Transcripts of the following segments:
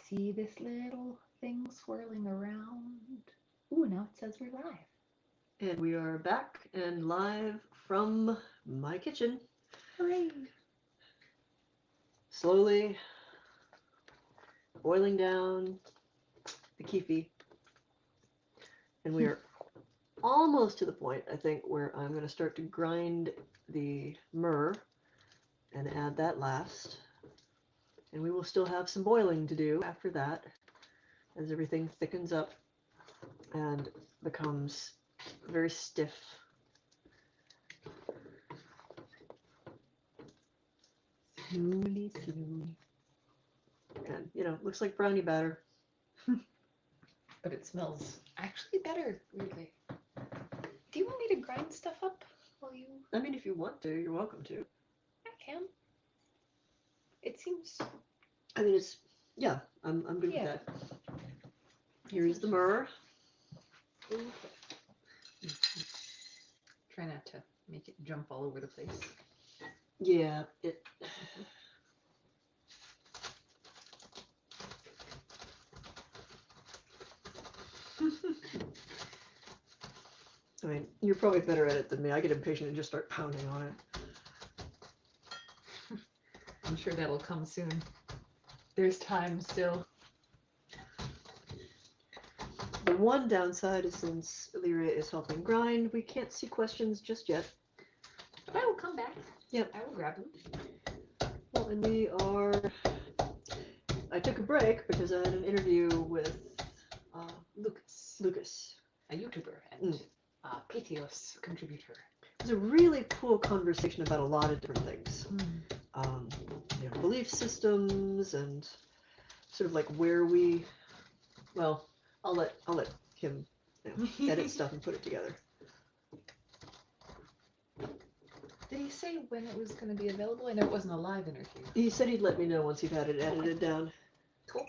see this little thing swirling around. Ooh, now it says we're live. And we are back and live from my kitchen. Hooray! Slowly boiling down the Kyphi. And we are almost to the point, I think, where I'm going to start to grind the myrrh and add that last. And we will still have some boiling to do after that as everything thickens up and becomes very stiff. Slowly, slowly. And, you know, looks like brownie batter. But it smells actually better, weirdly. Do you want me to grind stuff up while you... I mean, if you want to, you're welcome to. I can. It seems... I mean, it's, yeah, I'm good with that. Here's the myrrh. Okay. Try not to make it jump all over the place. Yeah, it... I mean, you're probably better at it than me. I get impatient and just start pounding on it. I'm sure that'll come soon. There's time still. The one downside is since Elyria is helping grind, we can't see questions just yet. But I will come back. Yep. I will grab them. Well, and we are... I took a break because I had an interview with Lucas. A YouTuber and Patheos contributor. It was a really cool conversation about a lot of different things. You know, belief systems and sort of like where we... Well, I'll let him, you know, edit stuff and put it together. Did he say when it was going to be available? I know it wasn't a live interview. He said he'd let me know once he'd had it edited down. Cool.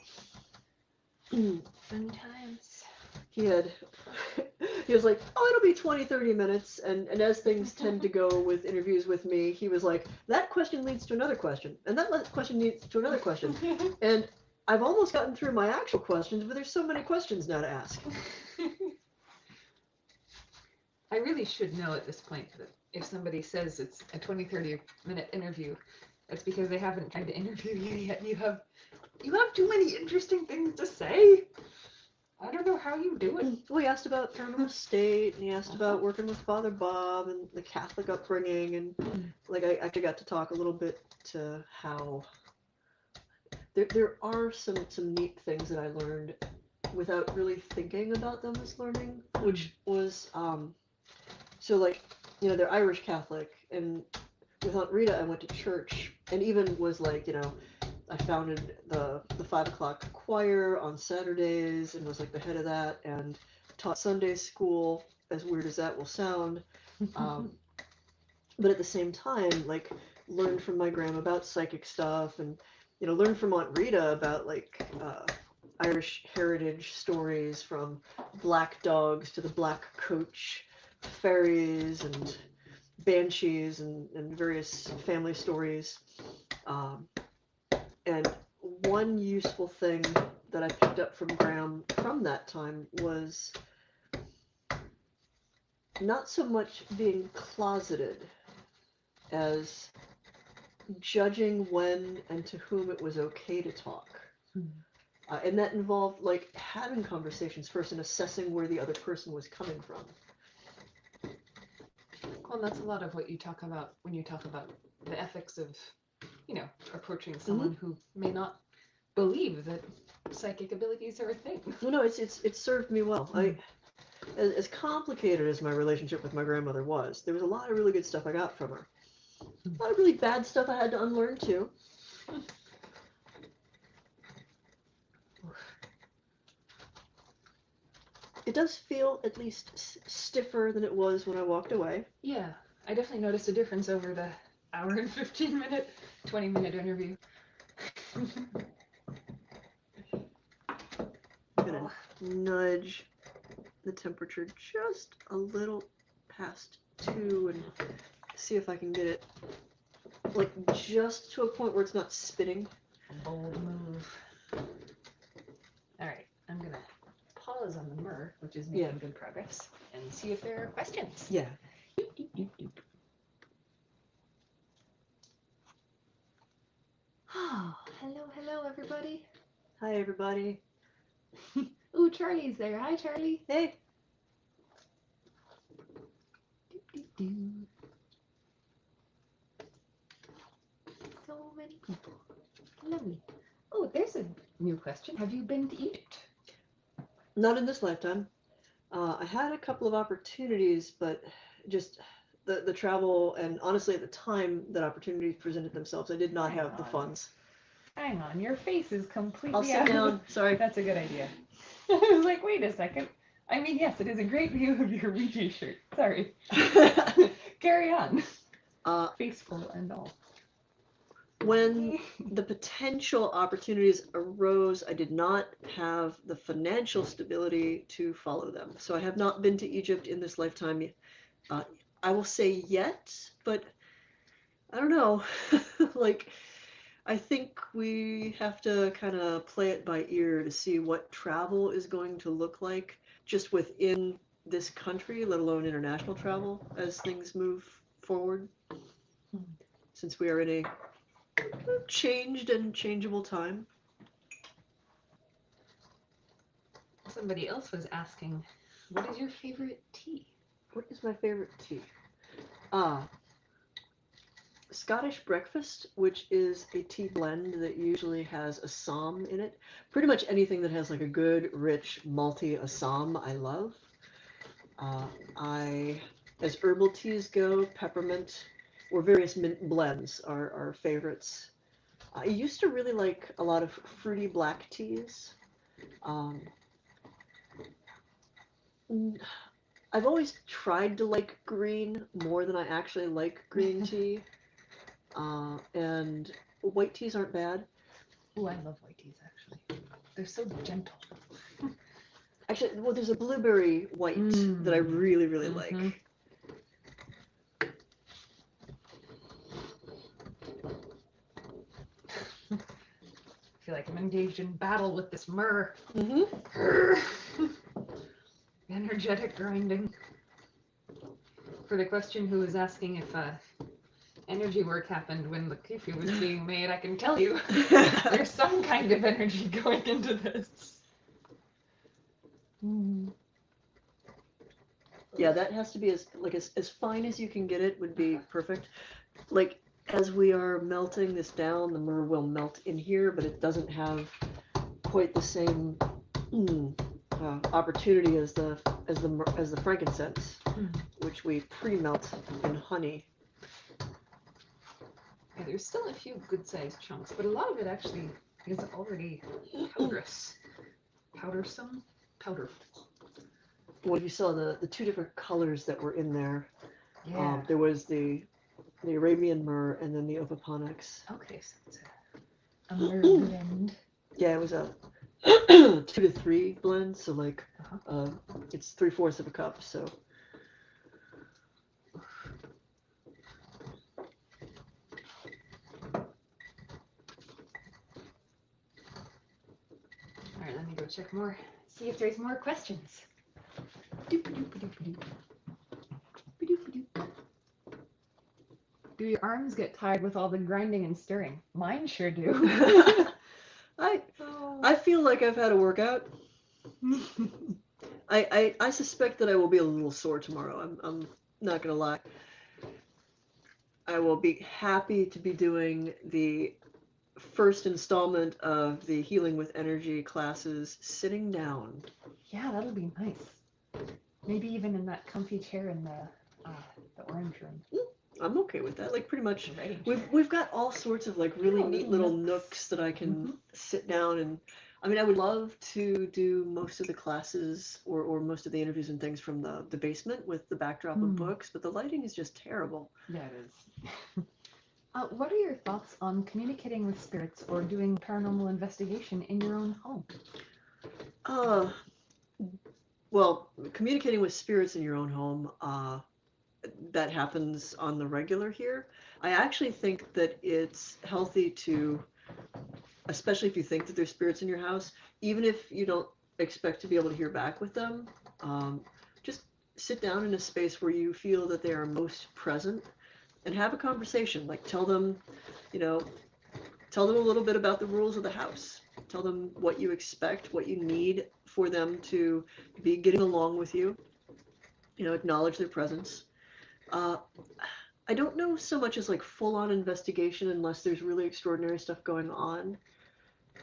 Fun times. He was like, oh, it'll be 20-30 minutes, and as things tend to go with interviews with me, he was like, that question leads to another question, and that question leads to another question, and I've almost gotten through my actual questions, but there's so many questions now to ask. I really should know at this point that if somebody says it's a 20-30 minute interview, that's because they haven't tried to interview you yet. You have too many interesting things to say. I don't know how you do it. Well, he asked about terminal estate, and he asked about working with Father Bob and the Catholic upbringing, and like I actually got to talk a little bit to how there are some neat things that I learned without really thinking about them as learning, which was so like, you know, they're Irish Catholic, and with Aunt Rita I went to church, and even was like, you know, I founded the 5 o'clock choir on Saturdays and was like the head of that, and taught Sunday school, as weird as that will sound. But at the same time, like, learned from my grandma about psychic stuff, and, you know, learned from Aunt Rita about like Irish heritage stories, from black dogs to the black coach, fairies and banshees and various family stories. And one useful thing that I picked up from Graham from that time was not so much being closeted as judging when and to whom it was okay to talk. And that involved like having conversations first and assessing where the other person was coming from. Well, that's a lot of what you talk about when you talk about the ethics of, you know, approaching someone who may not believe that psychic abilities are a thing. Well, no, it's served me well. As complicated as my relationship with my grandmother was, there was a lot of really good stuff I got from her. A lot of really bad stuff I had to unlearn too. It does feel at least stiffer than it was when I walked away. Yeah, I definitely noticed a difference over the hour and 15-minute, 20-minute interview. I'm gonna nudge the temperature just a little past 2 and see if I can get it like just to a point where it's not spinning. Bold move. which is making Yeah. good progress, and see if there are questions. Yeah. Oh, hello, everybody. Hi, everybody. Ooh, Charlie's there. Hi, Charlie. Hey. Doo-doo-doo. So many people. Lovely. Oh, there's a new question. Have you been to Egypt? Not in this lifetime. I had a couple of opportunities, but just the travel and honestly at the time that opportunities presented themselves, I did not have the funds. Hang on, your face is completely I'll sit out. down. Sorry. That's a good idea. I was like, wait a second. I mean, yes, it is a great view of your Ouija shirt. Sorry. Carry on. Faceful and all. When the potential opportunities arose, I did not have the financial stability to follow them. So I have not been to Egypt in this lifetime. I will say yet, but I don't know. Like, I think we have to kind of play it by ear to see what travel is going to look like just within this country, let alone international travel, as things move forward. Since we are in a changed and changeable time. Somebody else was asking, what is your favorite tea? What is my favorite tea? Scottish breakfast, which is a tea blend that usually has Assam in it. Pretty much anything that has like a good, rich, malty Assam, I love. As herbal teas go, peppermint or various mint blends are favorites. I used to really like a lot of fruity black teas. I've always tried to like green more than I actually like green tea. And white teas aren't bad. Oh, I love white teas, actually. They're so gentle. Actually, well, there's a blueberry white that I really, really like. I feel like I'm engaged in battle with this myrrh. Energetic grinding. For the question who was asking if energy work happened when the Kyphi was being made, I can tell you there's some kind of energy going into this. Yeah, that has to be as fine as you can get it would be perfect. Like, as we are melting this down, the myrrh will melt in here, but it doesn't have quite the same opportunity as the frankincense, which we pre-melt in honey. Yeah, there's still a few good-sized chunks, but a lot of it actually is already powderous. Powdersome? Powderful. Well, you saw the two different colors that were in there. Yeah. There was the Arabian myrrh and then the Opoponyx. Okay, so it's a myrrh blend. Yeah, it was a 2 to 3 blend, so like it's 3/4 of a cup. So. All right, let me go check more. See if there's more questions. Do your arms get tired with all the grinding and stirring? Mine sure do. I feel like I've had a workout. I suspect that I will be a little sore tomorrow. I'm not gonna lie. I will be happy to be doing the first installment of the Healing with Energy classes sitting down. Yeah, that'll be nice. Maybe even in that comfy chair in the orange room. I'm okay with that. Like, pretty much, we've got all sorts of like really neat little nooks that I can sit down and. I mean, I would love to do most of the classes or most of the interviews and things from the basement with the backdrop of books, but the lighting is just terrible. Yeah, it is. What are your thoughts on communicating with spirits or doing paranormal investigation in your own home? Well, communicating with spirits in your own home, that happens on the regular here. I actually think that it's healthy to, especially if you think that there's spirits in your house, even if you don't expect to be able to hear back with them, Just sit down in a space where you feel that they are most present and have a conversation. Like tell them, you know, tell them a little bit about the rules of the house. Tell them what you expect, what you need for them to be getting along with you. You know, acknowledge their presence. Uh, I don't know so much as like full on investigation unless there's really extraordinary stuff going on.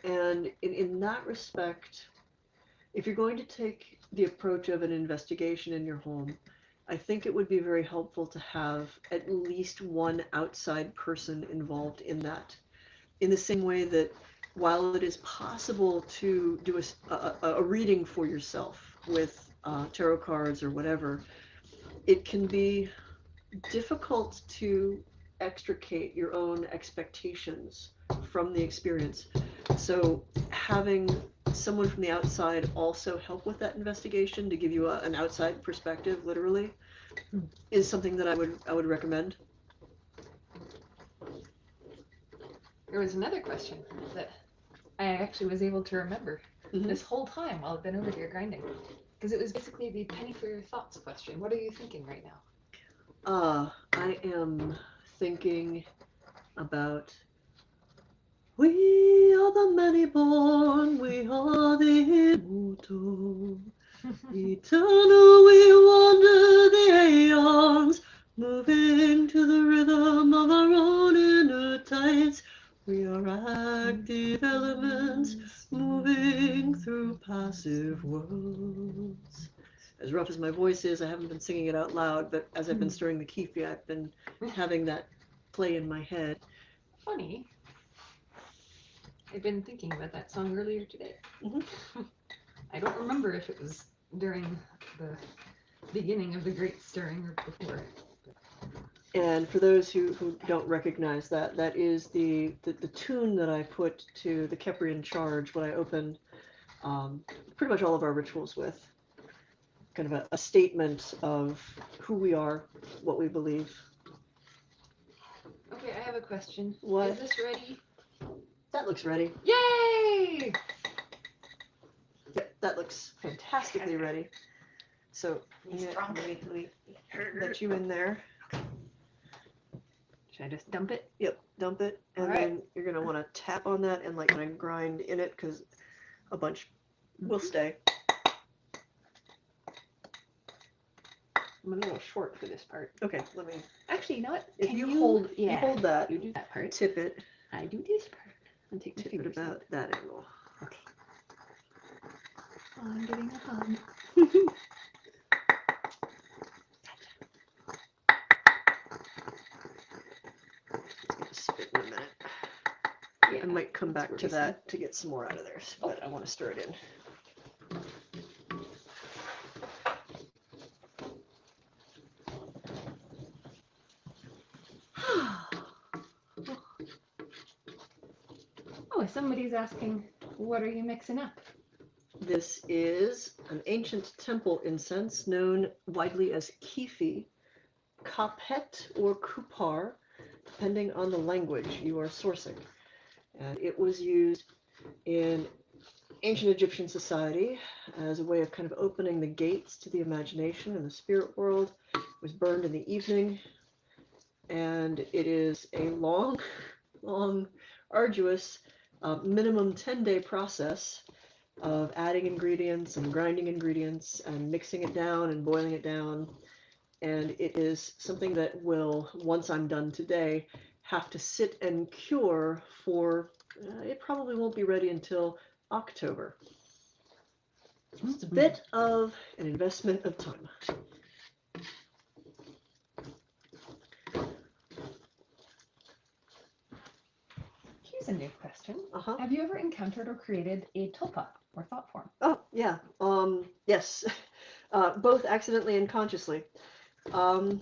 And in that respect, if you're going to take the approach of an investigation in your home, I think it would be very helpful to have at least one outside person involved in that. In the same way that while it is possible to do a reading for yourself with tarot cards or whatever, it can be difficult to extricate your own expectations from the experience. So having someone from the outside also help with that investigation to give you an outside perspective, literally, is something that I would recommend. There was another question that I actually was able to remember this whole time while I've been over here grinding. Because it was basically the penny for your thoughts question. What are you thinking right now? I am thinking about we are the many born, we are the immortal. Eternal we wander the aeons, moving to the rhythm of our own inner tides. We are active elements, moving through passive worlds. As rough as my voice is, I haven't been singing it out loud, but as I've been stirring the Kyphi, I've been having that play in my head. Funny. I've been thinking about that song earlier today. I don't remember if it was during the beginning of the Great Stirring or before. And for those who don't recognize that, that is the tune that I put to the Keprian charge when I open pretty much all of our rituals with. Kind of a statement of who we are, what we believe. Okay, I have a question. What? Is this ready? That looks ready. Yay! Yeah, that looks fantastically ready. So let me let you in there. Should I just dump it? Yep, dump it, and then you're gonna want to tap on that and like kind of grind in it because a bunch will stay. I'm a little short for this part. Okay, let me. Actually, you know what? If you hold that, you do that part. tip it. I do this part. And take Tip it about that angle. Okay. Oh, I'm getting a hug. It's gonna spit in a minute. Yeah, I might come back to that to get some more out of there, but I want to stir it in. Oh, somebody's asking, what are you mixing up? This is an ancient temple incense known widely as Kyphi, Kaphet, or Kupar, depending on the language you are sourcing. And it was used in ancient Egyptian society as a way of kind of opening the gates to the imagination and the spirit world. It was burned in the evening, and it is a long, arduous, minimum 10-day process of adding ingredients and grinding ingredients and mixing it down and boiling it down. And it is something that will, once I'm done today, have to sit and cure for, it probably won't be ready until October. So it's a bit of an investment of time. Here's a new question. Have you ever encountered or created a tulpa or thought form? Oh, yeah. Yes. Both accidentally and consciously. I'm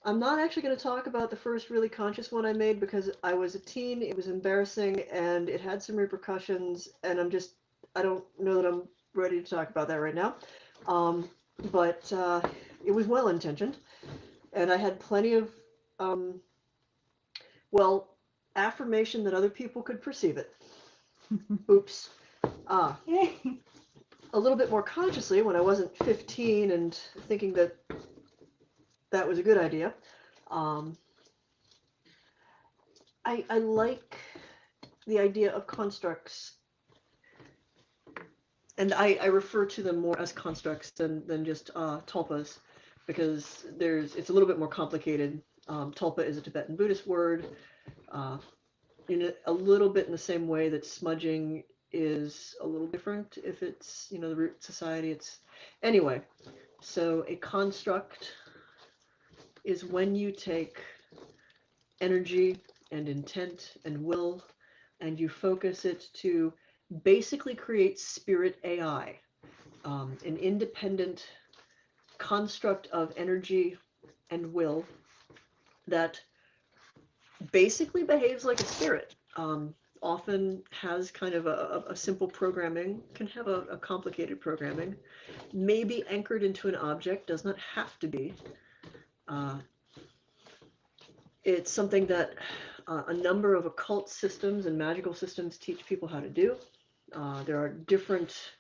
not actually going to talk about the first really conscious one I made because I was a teen, it was embarrassing, and it had some repercussions, and I don't know that I'm ready to talk about that right now. But it was well-intentioned, and I had plenty of, affirmation that other people could perceive it. Oops. a little bit more consciously when I wasn't 15 and thinking that that was a good idea. I like the idea of constructs, and I refer to them more as constructs than just tulpas, because it's a little bit more complicated. Tulpa is a Tibetan Buddhist word, in a little bit in the same way that smudging is a little different if it's, you know, the root society. It's anyway. So a construct is when you take energy and intent and will and you focus it to basically create spirit AI, an independent construct of energy and will that basically behaves like a spirit. Often has kind of a simple programming, can have a complicated programming, maybe anchored into an object, does not have to be. It's something that a number of occult systems and magical systems teach people how to do. There are different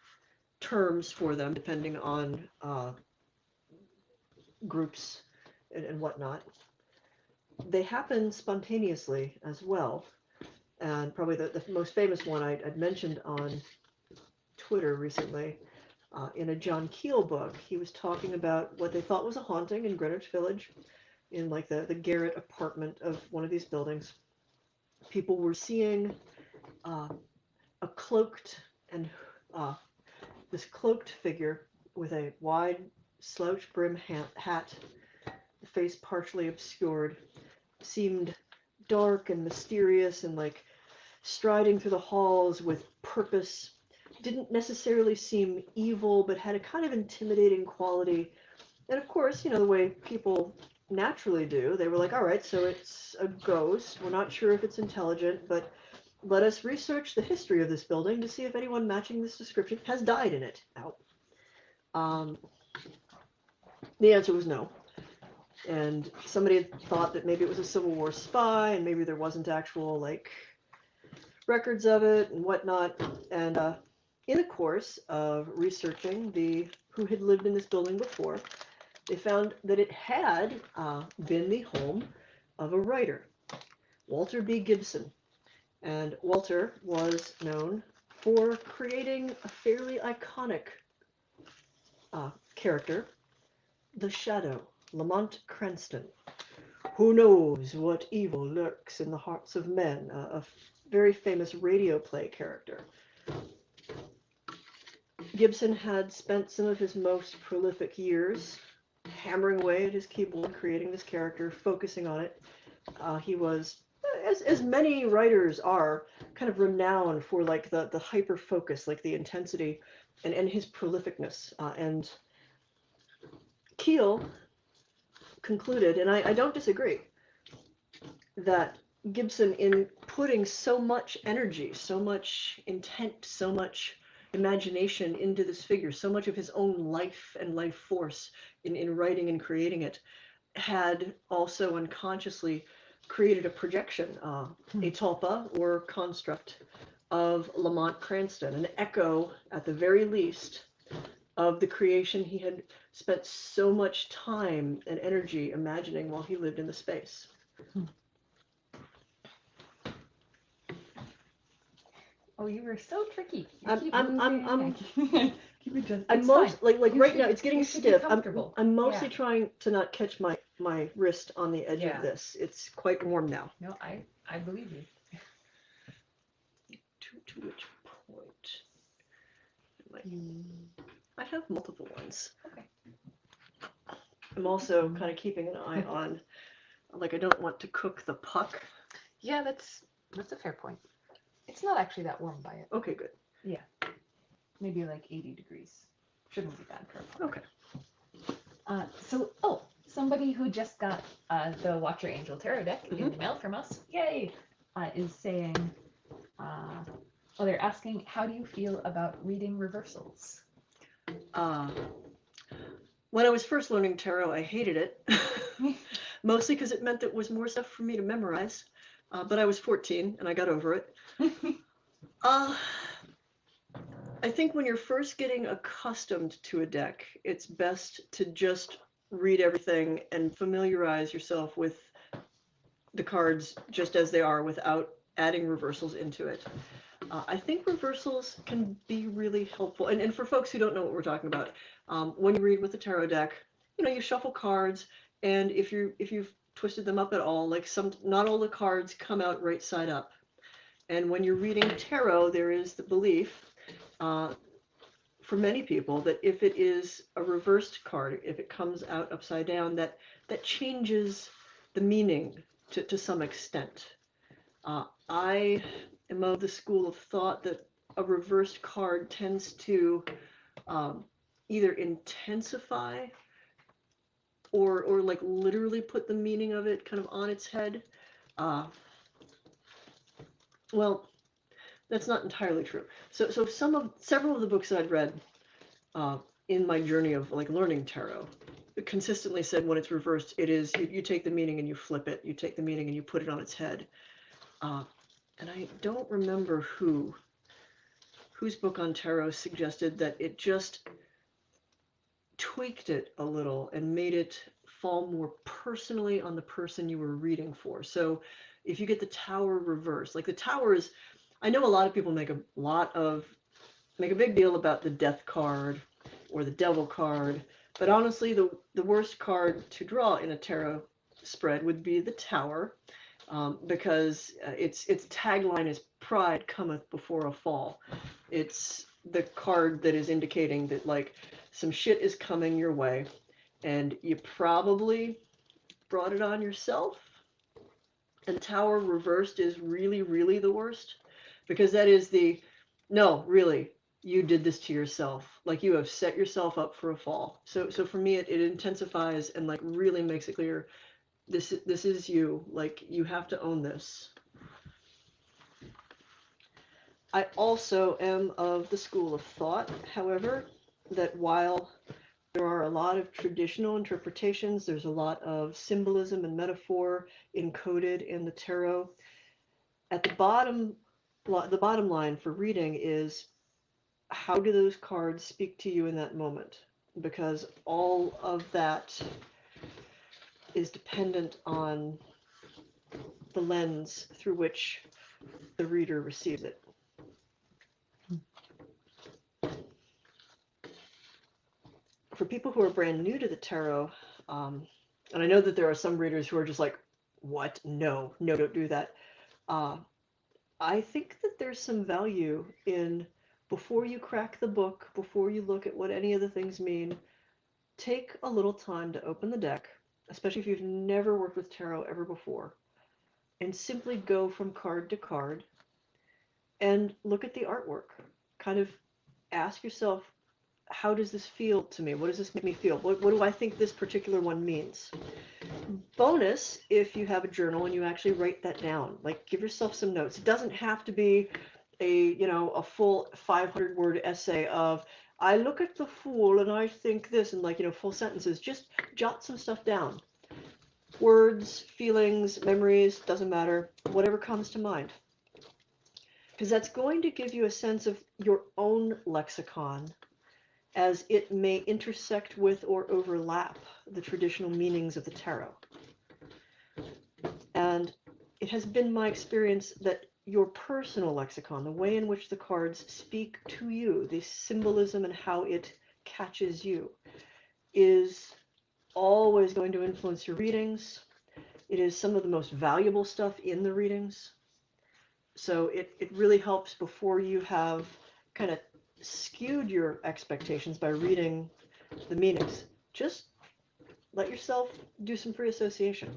terms for them depending on groups and whatnot. They happen spontaneously as well. And probably the most famous one I'd mentioned on Twitter recently, in a John Keel book, he was talking about what they thought was a haunting in Greenwich Village, in like the garret apartment of one of these buildings. People were seeing a cloaked and this cloaked figure with a wide slouch brim hat, the face partially obscured, seemed dark and mysterious and like striding through the halls with purpose. Didn't necessarily seem evil, but had a kind of intimidating quality. And of course, you know, the way people naturally do, they were like, all right, so it's a ghost. We're not sure if it's intelligent, but let us research the history of this building to see if anyone matching this description has died in it. The answer was no. And somebody had thought that maybe it was a Civil War spy, and maybe there wasn't actual, like, records of it and whatnot. And in the course of researching who had lived in this building before, they found that it had been the home of a writer, Walter B. Gibson. And Walter was known for creating a fairly iconic character, the Shadow, Lamont Cranston. Who knows what evil lurks in the hearts of men? A very famous radio play character. Gibson had spent some of his most prolific years hammering away at his keyboard, creating this character, focusing on it. He was, as many writers are, kind of renowned for like the hyper focus, like the intensity, and his prolificness. And Keel concluded, and I don't disagree, that Gibson, in putting so much energy, so much intent, so much imagination into this figure, so much of his own life and life force in writing and creating it, had also unconsciously created a projection, a tulpa or construct of Lamont Cranston, an echo at the very least of the creation he had spent so much time and energy imagining while he lived in the space. Oh, you were so tricky. I'm most like right now it's getting stiff. I'm mostly trying to not catch my wrist on the edge of this. It's quite warm now. No, I believe you. To which point? I have multiple ones. Okay. I'm also kind of keeping an eye on, like, I don't want to cook the puck. Yeah, that's a fair point. It's not actually that warm by it. Okay, good. Yeah. Maybe like 80 degrees. Shouldn't be bad for a puck. Okay. So, somebody who just got the Watcher Angel Tarot deck in the mail from us, yay, is saying, they're asking, how do you feel about reading reversals? When I was first learning tarot, I hated it. Mostly because it meant that it was more stuff for me to memorize. But I was 14 and I got over it. I I think when you're first getting accustomed to a deck, it's best to just read everything and familiarize yourself with the cards just as they are without adding reversals into it. I think reversals can be really helpful. And for folks who don't know what we're talking about, when you read with a tarot deck, you shuffle cards, and if you've twisted them up at all, like not all the cards come out right side up. And when you're reading tarot, there is the belief, for many people, that if it is a reversed card, if it comes out upside down, that changes the meaning to some extent. I am of the school of thought that a reversed card tends to either intensify or like literally put the meaning of it kind of on its head. Well, that's not entirely true. So several of the books that I've read in my journey of like learning tarot consistently said when it's reversed, it is you take the meaning and you flip it. You take the meaning and you put it on its head. And I don't remember whose book on tarot suggested that it just tweaked it a little and made it fall more personally on the person you were reading for. So if you get the Tower reversed, like the Tower is, I know a lot of people make a big deal about the Death card or the Devil card, but honestly, the worst card to draw in a tarot spread would be the Tower, because its tagline is "Pride cometh before a fall." It's the card that is indicating that like some shit is coming your way, and you probably brought it on yourself. And Tower reversed is really, really the worst, because that is no, really, you did this to yourself. Like you have set yourself up for a fall. So for me, it intensifies and like really makes it clear, this is you. Like you have to own this. I also am of the school of thought, however, that while there are a lot of traditional interpretations, there's a lot of symbolism and metaphor encoded in the tarot. At the bottom line for reading is, how do those cards speak to you in that moment? Because all of that is dependent on the lens through which the reader receives it. For people who are brand new to the tarot, and I know that there are some readers who are just like, what? No, don't do that. I think that there's some value in, before you crack the book, before you look at what any of the things mean, take a little time to open the deck, especially if you've never worked with tarot ever before, and simply go from card to card and look at the artwork. Kind of ask yourself, how does this feel to me? What does this make me feel? What do I think this particular one means? Bonus, if you have a journal and you actually write that down, like give yourself some notes. It doesn't have to be a full 500-word essay of, I look at the Fool and I think this, and like, full sentences. Just jot some stuff down. Words, feelings, memories, doesn't matter, whatever comes to mind. Because that's going to give you a sense of your own lexicon, as it may intersect with or overlap the traditional meanings of the tarot. And it has been my experience that your personal lexicon, the way in which the cards speak to you, the symbolism and how it catches you, is always going to influence your readings. It is some of the most valuable stuff in the readings. So it really helps before you have kind of skewed your expectations by reading the meanings. Just let yourself do some free association.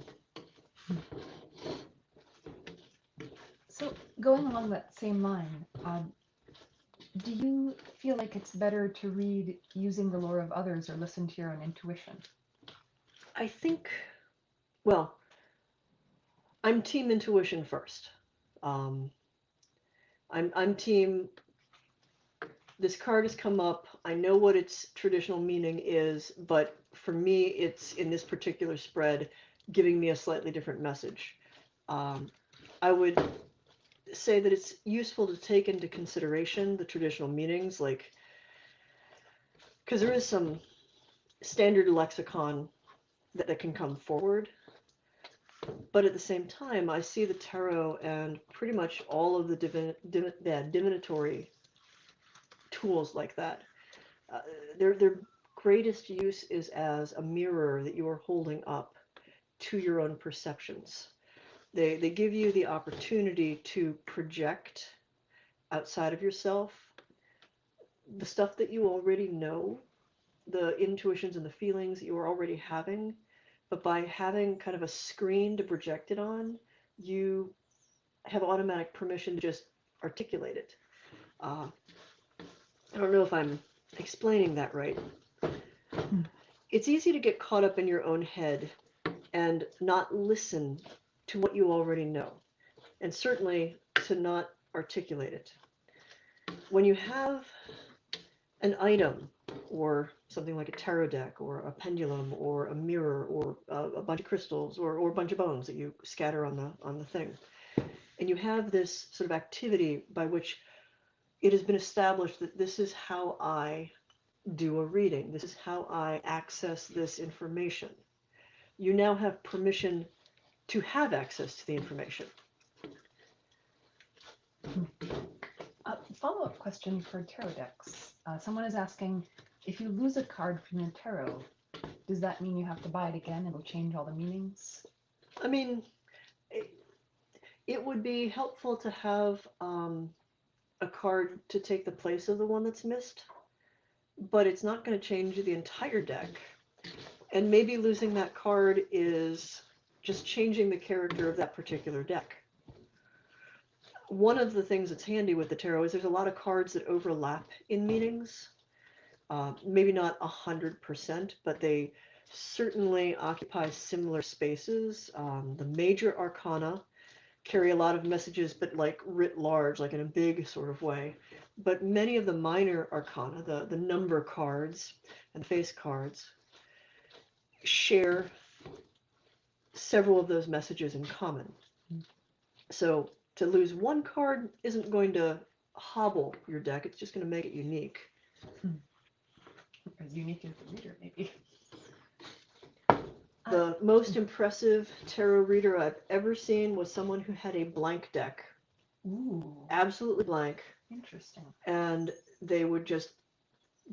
So going along that same line, do you feel like it's better to read using the lore of others or listen to your own intuition? I think, well, I'm team intuition first. I'm team, this card has come up, I know what its traditional meaning is, but for me, it's in this particular spread giving me a slightly different message. I would say that it's useful to take into consideration the traditional meanings, like, because there is some standard lexicon that can come forward. But at the same time, I see the tarot and pretty much all of the divinatory tools like that. Uh, their greatest use is as a mirror that you are holding up to your own perceptions. They give you the opportunity to project outside of yourself the stuff that you already know, the intuitions and the feelings that you are already having. But by having kind of a screen to project it on, you have automatic permission to just articulate it. I don't know if I'm explaining that right. It's easy to get caught up in your own head and not listen to what you already know, and certainly to not articulate it. When you have an item, or something like a tarot deck, or a pendulum, or a mirror, or a bunch of crystals, or a bunch of bones that you scatter on the thing, and you have this sort of activity by which it has been established that this is how I do a reading, this is how I access this information. You now have permission to have access to the information. Follow-up question for tarot decks. Someone is asking, if you lose a card from your tarot, does that mean you have to buy it again? It'll change all the meanings? I mean, it would be helpful to have a card to take the place of the one that's missed, but it's not going to change the entire deck. And maybe losing that card is just changing the character of that particular deck. One of the things that's handy with the tarot is there's a lot of cards that overlap in meanings. Maybe not 100%, but they certainly occupy similar spaces. The major arcana carry a lot of messages, but like writ large, like in a big sort of way. But many of the minor arcana, the number cards and face cards, share several of those messages in common. So to lose one card isn't going to hobble your deck, it's just going to make it unique. As unique as the reader, maybe. The most impressive tarot reader I've ever seen was someone who had a blank deck. Ooh. Absolutely blank. Interesting. And they would just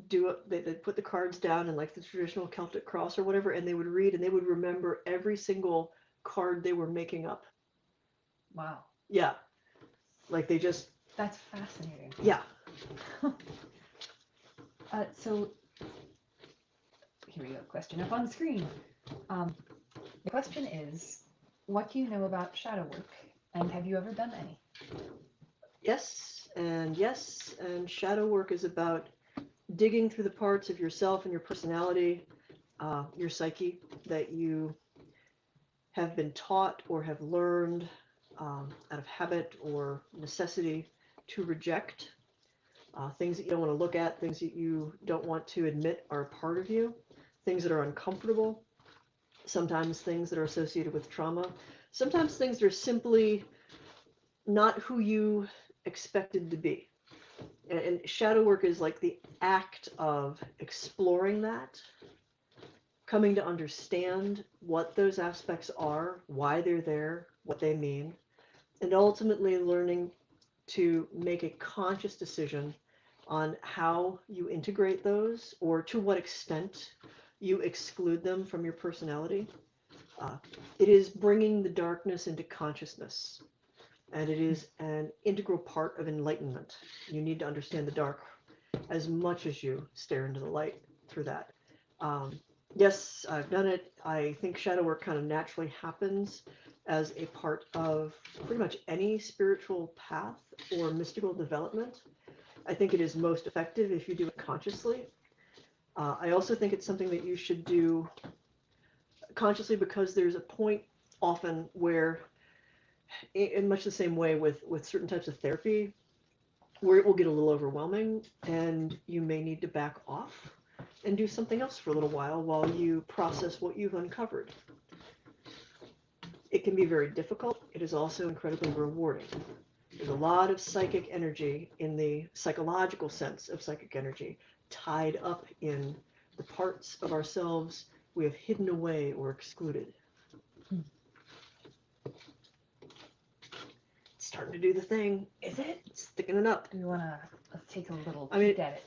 do it, they'd put the cards down in like the traditional Celtic cross or whatever, and they would read and they would remember every single card they were making up. Wow. Yeah. Like they just... That's fascinating. Yeah. So, here we go. Question up on the screen. The question is, what do you know about shadow work, and have you ever done any? Yes, and shadow work is about digging through the parts of yourself and your personality, your psyche, that you have been taught or have learned out of habit or necessity to reject. Things that you don't want to look at, things that you don't want to admit are a part of you, things that are uncomfortable, sometimes things that are associated with trauma, sometimes things that are simply not who you expected to be. And shadow work is like the act of exploring that, coming to understand what those aspects are, why they're there, what they mean, and ultimately learning to make a conscious decision on how you integrate those, or to what extent you exclude them from your personality. It is bringing the darkness into consciousness, and it is an integral part of enlightenment. You need to understand the dark as much as you stare into the light through that. Yes, I've done it. I think shadow work kind of naturally happens as a part of pretty much any spiritual path or mystical development. I think it is most effective if you do it consciously. I also think it's something that you should do consciously, because there's a point often where, in much the same way with certain types of therapy, where it will get a little overwhelming and you may need to back off and do something else for a little while you process what you've uncovered. It can be very difficult. It is also incredibly rewarding. There's a lot of psychic energy in the psychological sense of psychic energy tied up in the parts of ourselves we have hidden away or excluded. It's starting to do the thing. Is it? It's thickening up. Do you want to let's take a little I mean- peek at it?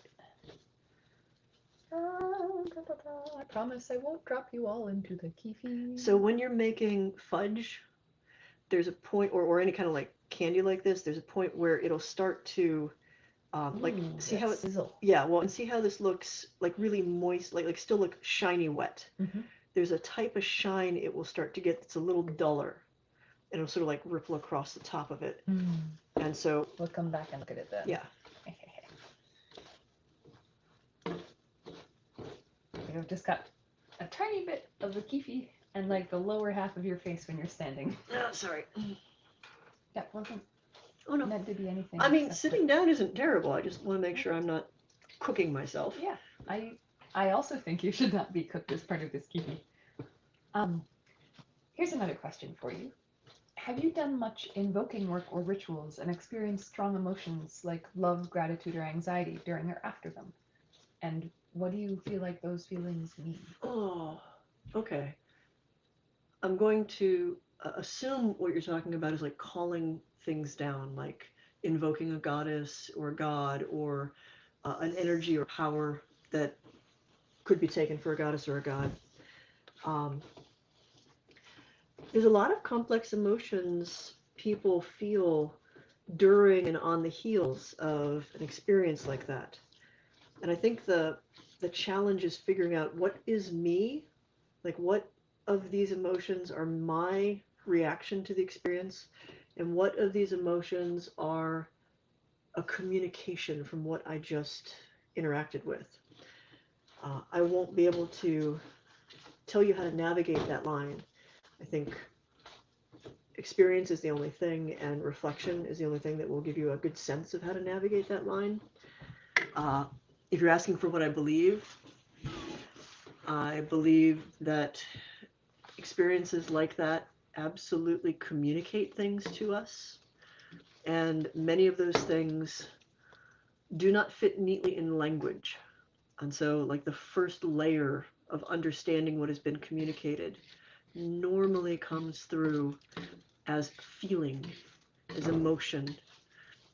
I promise I won't drop you all into the Kyphi. So when you're making fudge, there's a point, or any kind of like candy like this, there's a point where it'll start to, like, Ooh, see that how it, sizzle. yeah, well, and see how this looks like really moist, like still look shiny wet. Mhm. There's a type of shine it will start to get that's a little duller, and it'll sort of like ripple across the top of it. And so, We'll come back and look at it then. yeah, You've just got a tiny bit of the Kyphi and like the lower half of your face when you're standing. oh, sorry. That wasn't Oh no. meant to be anything. I mean, except sitting down isn't terrible. I just want to make sure I'm not cooking myself. Yeah, I also think you should not be cooked as part of this Kyphi. Here's another question for you. Have you done much invoking work or rituals and experienced strong emotions like love, gratitude, or anxiety during or after them? And what do you feel like those feelings mean? Oh, okay. I'm going to assume what you're talking about is like calling things down, like invoking a goddess or a god or an energy or power that could be taken for a goddess or a god. There's a lot of complex emotions people feel during and on the heels of an experience like that. And I think the challenge is figuring out what is me, like what of these emotions are my reaction to the experience, and what of these emotions are a communication from what I just interacted with. I won't be able to tell you how to navigate that line. I think experience is the only thing, and reflection is the only thing that will give you a good sense of how to navigate that line. If you're asking for what I believe that experiences like that absolutely communicate things to us. And many of those things do not fit neatly in language. And so, like, the first layer of understanding what has been communicated normally comes through as feeling, as emotion,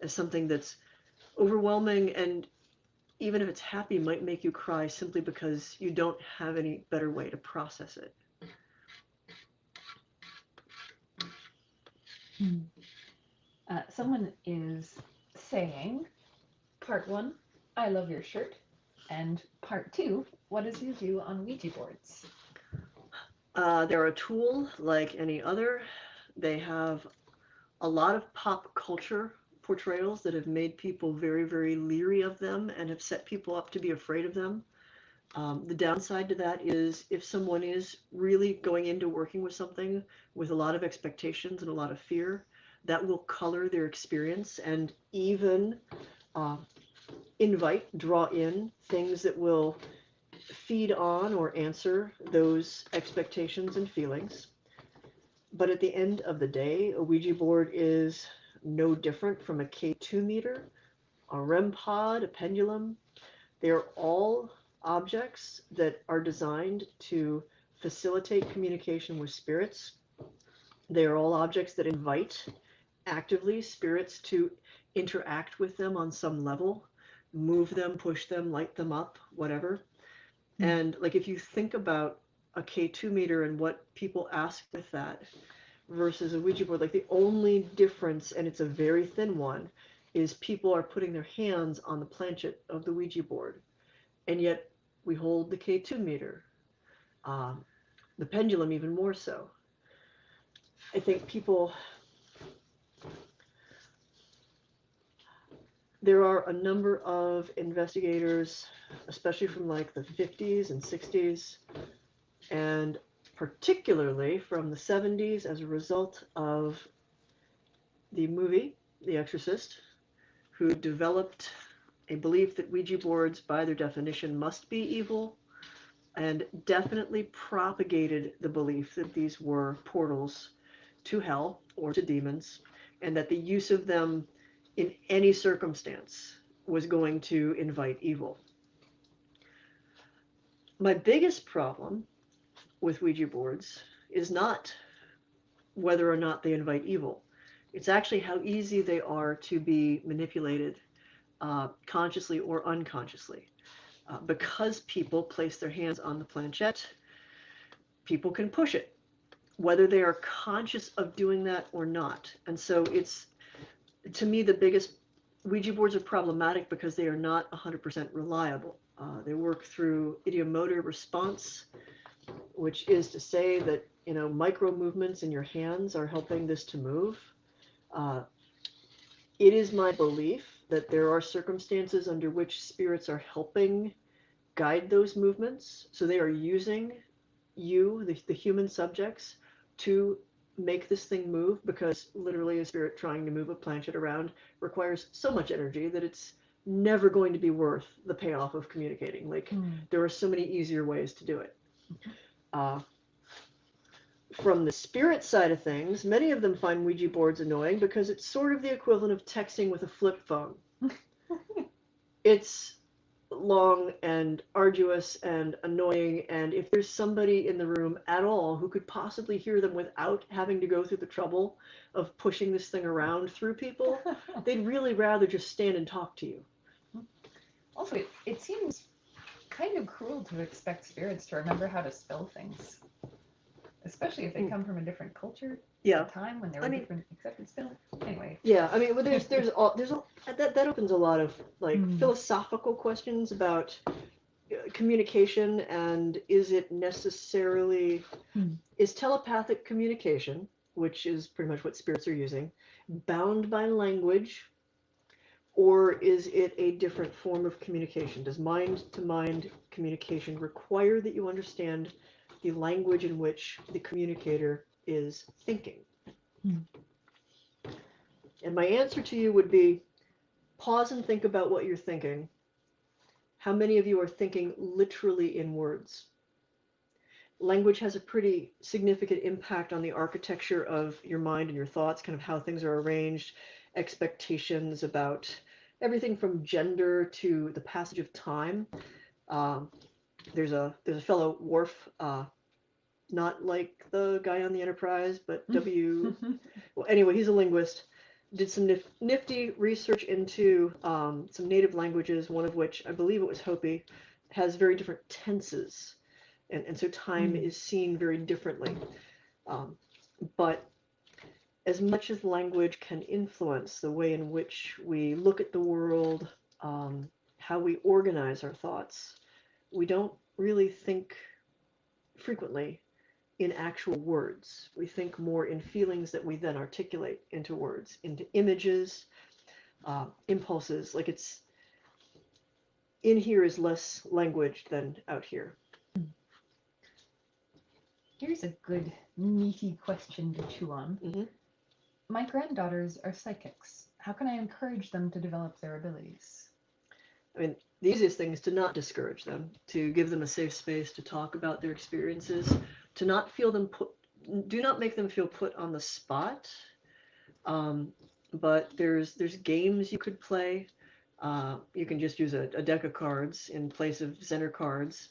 as something that's overwhelming, and even if it's happy, might make you cry simply because you don't have any better way to process it. Someone is saying, part 1, I love your shirt, and part 2, what is your view on Ouija boards? They're a tool like any other. They have a lot of pop culture portrayals that have made people very, very leery of them and have set people up to be afraid of them. The downside to that is if someone is really going into working with something with a lot of expectations and a lot of fear, that will color their experience and even draw in things that will feed on or answer those expectations and feelings. But at the end of the day, a Ouija board is no different from a K2 meter, a REM pod, a pendulum. They are all objects that are designed to facilitate communication with spirits. They are all objects that invite actively spirits to interact with them on some level, move them, push them, light them up, whatever. And like if you think about a K2 meter and what people ask with that versus a Ouija board, like the only difference, and it's a very thin one, is people are putting their hands on the planchet of the Ouija board. And yet we hold the K2 meter, the pendulum even more so. I think there are a number of investigators, especially from like the 50s and 60s, and particularly from the 70s as a result of the movie The Exorcist, who developed a belief that Ouija boards, by their definition, must be evil, and definitely propagated the belief that these were portals to hell or to demons, and that the use of them in any circumstance was going to invite evil. My biggest problem with Ouija boards is not whether or not they invite evil. It's actually how easy they are to be manipulated, consciously or unconsciously. Because people place their hands on the planchette, people can push it, whether they are conscious of doing that or not. And so it's, to me, the biggest, Ouija boards are problematic because they are not 100% reliable. They work through ideomotor response, which is to say that, micro movements in your hands are helping this to move. It is my belief that there are circumstances under which spirits are helping guide those movements. So they are using you, the human subjects, to make this thing move, because literally a spirit trying to move a planchette around requires so much energy that it's never going to be worth the payoff of communicating. Like, there are so many easier ways to do it. From the spirit side of things, many of them find Ouija boards annoying because it's sort of the equivalent of texting with a flip phone. It's long and arduous and annoying, and if there's somebody in the room at all who could possibly hear them without having to go through the trouble of pushing this thing around through people, they'd really rather just stand and talk to you. Also, it seems kind of cruel to expect spirits to remember how to spell things, especially if they come from a different culture. Yeah. At a time when there were different accepted spells. Anyway. Yeah, I mean, well, that opens a lot of philosophical questions about communication, and is it necessarily is telepathic communication, which is pretty much what spirits are using, bound by language, or is it a different form of communication? Does mind-to-mind communication require that you understand the language in which the communicator is thinking? And my answer to you would be, pause and think about what you're thinking. How many of you are thinking literally in words? Language has a pretty significant impact on the architecture of your mind and your thoughts, kind of how things are arranged, expectations about everything from gender to the passage of time. There's a fellow, Worf, not like the guy on the Enterprise, but well, anyway, he's a linguist. Did some nifty research into some native languages, one of which, I believe it was Hopi, has very different tenses. And so time is seen very differently. But as much as language can influence the way in which we look at the world, how we organize our thoughts, we don't really think frequently in actual words. We think more in feelings that we then articulate into words, into images, impulses. Like, it's in here is less language than out here. Here's a good, meaty question to chew on. My granddaughters are psychics. How can I encourage them to develop their abilities? I mean, the easiest thing is to not discourage them, to give them a safe space to talk about their experiences, to not feel them do not make them feel put on the spot. But there's games you could play. You can just use a deck of cards in place of Zener cards.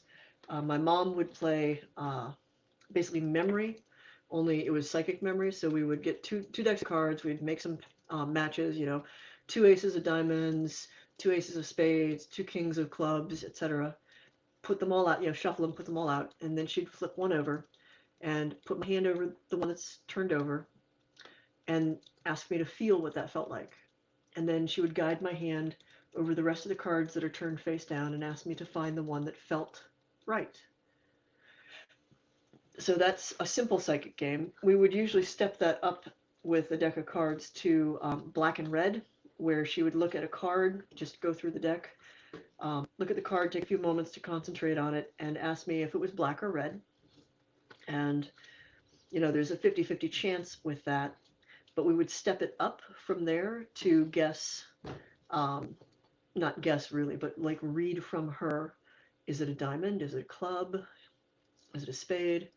My mom would play basically memory, only it was psychic memory. So we would get two decks of cards. We'd make some matches, 2 aces of diamonds, 2 aces of spades, 2 kings of clubs, etc. Put them all out, shuffle them, put them all out, and then she'd flip one over and put my hand over the one that's turned over and ask me to feel what that felt like. And then she would guide my hand over the rest of the cards that are turned face down and ask me to find the one that felt right. So that's a simple psychic game. We would usually step that up with a deck of cards to black and red, where she would look at a card, just go through the deck, look at the card, take a few moments to concentrate on it, and ask me if it was black or red. And, there's a 50-50 chance with that, but we would step it up from there to guess, not guess really, but like read from her, is it a diamond, is it a club, is it a spade?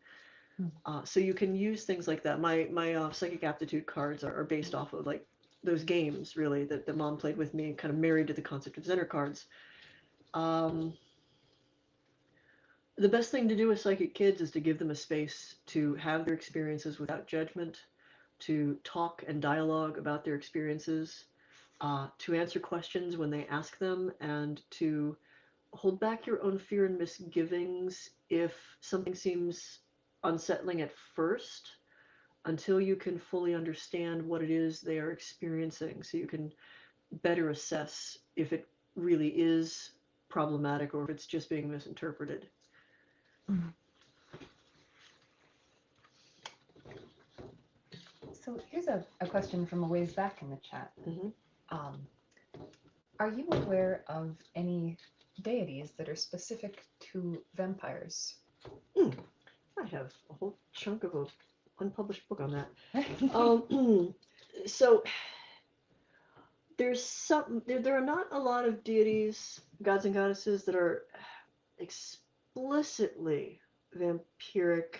So you can use things like that. My psychic aptitude cards are based off of like those games, really, that Mom played with me, kind of married to the concept of Zener cards. The best thing to do with psychic kids is to give them a space to have their experiences without judgment, to talk and dialogue about their experiences, to answer questions when they ask them, and to hold back your own fear and misgivings if something seems unsettling at first, until you can fully understand what it is they are experiencing, so you can better assess if it really is problematic or if it's just being misinterpreted. So here's a question from a ways back in the chat. Mhm. Are you aware of any deities that are specific to vampires? I have a whole chunk of a unpublished book on that. So there are not a lot of deities, gods and goddesses that are explicitly vampiric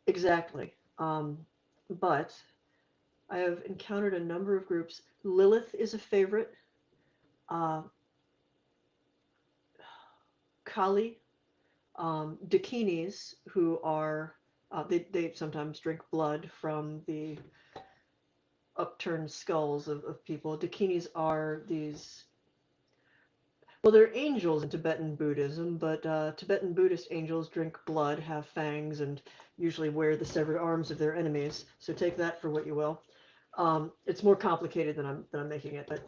exactly. But I have encountered a number of groups. Lilith is a favorite. Kali, Dakinis, who are they sometimes drink blood from the upturned skulls of people. Dakinis are these. Well, they're angels in Tibetan Buddhism, but Tibetan Buddhist angels drink blood, have fangs, and usually wear the severed arms of their enemies. So take that for what you will. It's more complicated than I'm making it, but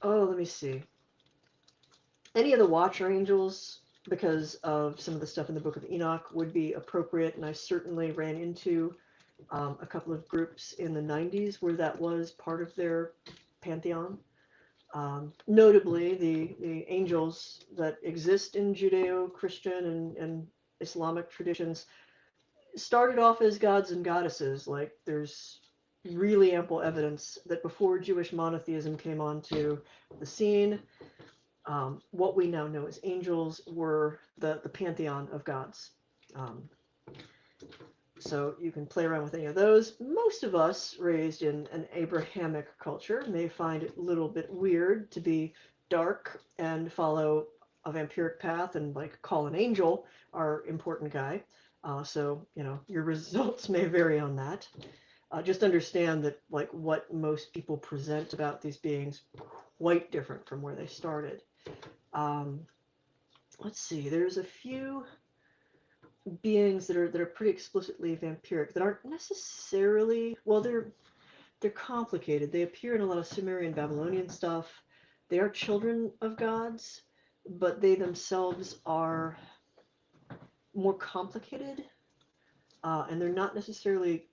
let me see. Any of the Watcher angels, because of some of the stuff in the Book of Enoch, would be appropriate, and I certainly ran into a couple of groups in the 90s where that was part of their pantheon. Notably, the angels that exist in Judeo-Christian and Islamic traditions started off as gods and goddesses. Like, there's really ample evidence that before Jewish monotheism came onto the scene, what we now know as angels were the pantheon of gods. So you can play around with any of those. Most of us raised in an Abrahamic culture may find it a little bit weird to be dark and follow a vampiric path and like call an angel our important guy. So, your results may vary on that. Just understand that like what most people present about these beings quite different from where they started. Let's see, there's a few beings that are pretty explicitly vampiric that aren't necessarily, well, they're complicated. They appear in a lot of Sumerian Babylonian stuff. They are children of gods, but they themselves are more complicated, and they're not necessarily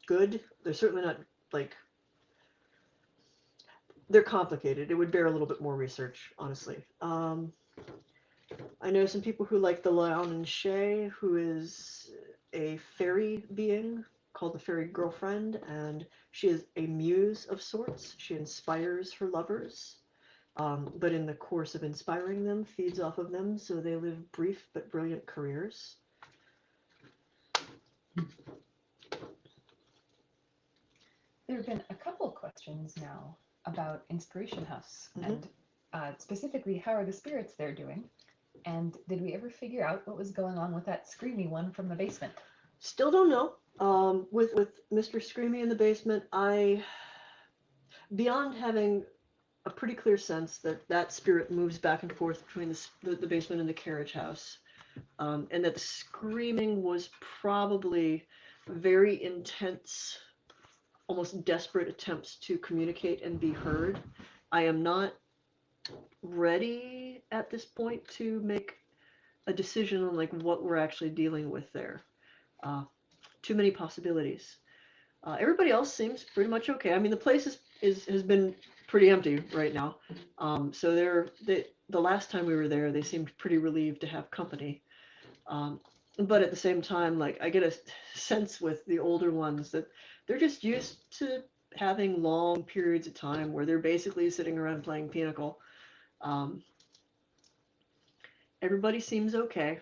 good. They're certainly not like, they're complicated. It would bear a little bit more research, honestly. I know some people who like the Lion and Shay, who is a fairy being called the fairy girlfriend, and she is a muse of sorts. She inspires her lovers, but in the course of inspiring them, feeds off of them, so they live brief but brilliant careers. There have been a couple questions now about Inspiration House, and specifically, how are the spirits there doing? And did we ever figure out what was going on with that screamy one from the basement? Still don't know. With Mr. Screamy in the basement, beyond having a pretty clear sense that spirit moves back and forth between the basement and the carriage house, and that the screaming was probably very intense, almost desperate attempts to communicate and be heard. I am not ready at this point to make a decision on like what we're actually dealing with there. Too many possibilities. Everybody else seems pretty much okay. I mean, the place has been pretty empty right now. So the last time we were there, they seemed pretty relieved to have company. But at the same time, like, I get a sense with the older ones that they're just used to having long periods of time where they're basically sitting around playing Pinnacle. Everybody seems okay.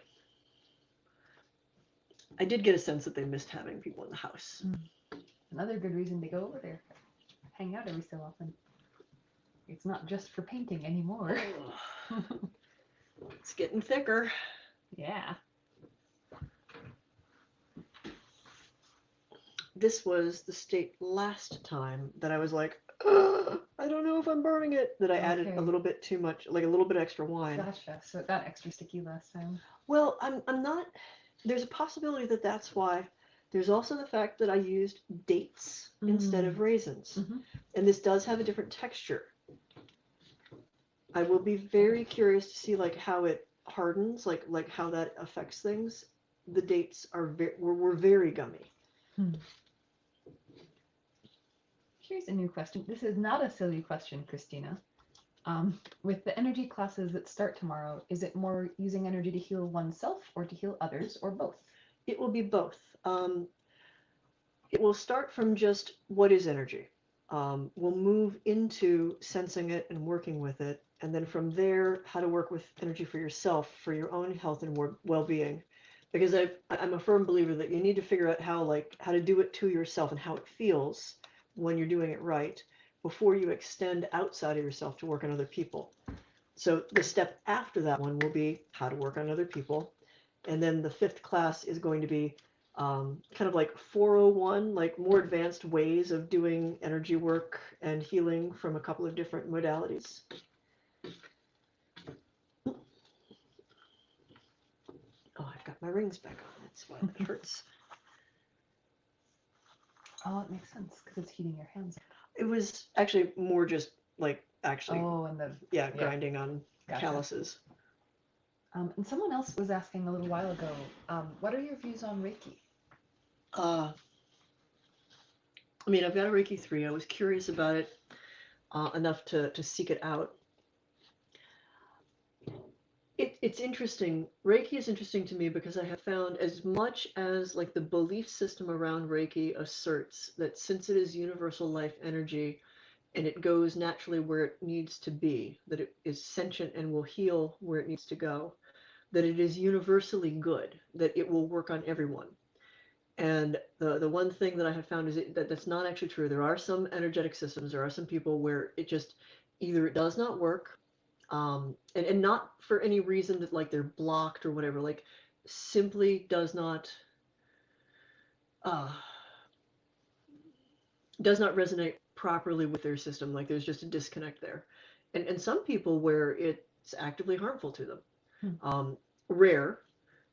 I did get a sense that they missed having people in the house. Another good reason to go over there. Hang out every so often. It's not just for painting anymore. It's getting thicker. Yeah. This was the state last time that I was like, "Ugh, I don't know if I'm burning it." That I added Okay. a little bit too much, like a little bit extra wine. Gotcha. So it got extra sticky last time. Well, I'm not. There's a possibility that that's why. There's also the fact that I used dates instead of raisins, Mhm. and this does have a different texture. I will be very curious to see like how it hardens, like how that affects things. The dates are were very gummy. Here's a new question. This is not a silly question, Christina. With the energy classes that start tomorrow, is it more using energy to heal oneself or to heal others, or both? It will be both. It will start from just what is energy. We'll move into sensing it and working with it, and then from there, how to work with energy for yourself, for your own health and well-being. Because I'm a firm believer that you need to figure out how to do it to yourself and how it feels when you're doing it right before you extend outside of yourself to work on other people. So the step after that one will be how to work on other people. And then the 5th class is going to be kind of like 401, like more advanced ways of doing energy work and healing from a couple of different modalities. Oh, I've got my rings back on. That's why that hurts. Oh, it makes sense because it's heating your hands. It was actually more just like actually, Oh, and the grinding on calluses. And someone else was asking a little while ago, what are your views on Reiki? I mean, I've got a Reiki 3. I was curious about it enough to seek it out. It's interesting. Reiki is interesting to me because I have found, as much as like the belief system around Reiki asserts that since it is universal life energy and it goes naturally where it needs to be, that it is sentient and will heal where it needs to go, that it is universally good, that it will work on everyone. And the one thing that I have found is that that's not actually true. There are some energetic systems, there are some people where it just either it does not work, and not for any reason that like they're blocked or whatever, like simply does not resonate properly with their system. Like there's just a disconnect there. And some people where it's actively harmful to them. Rare,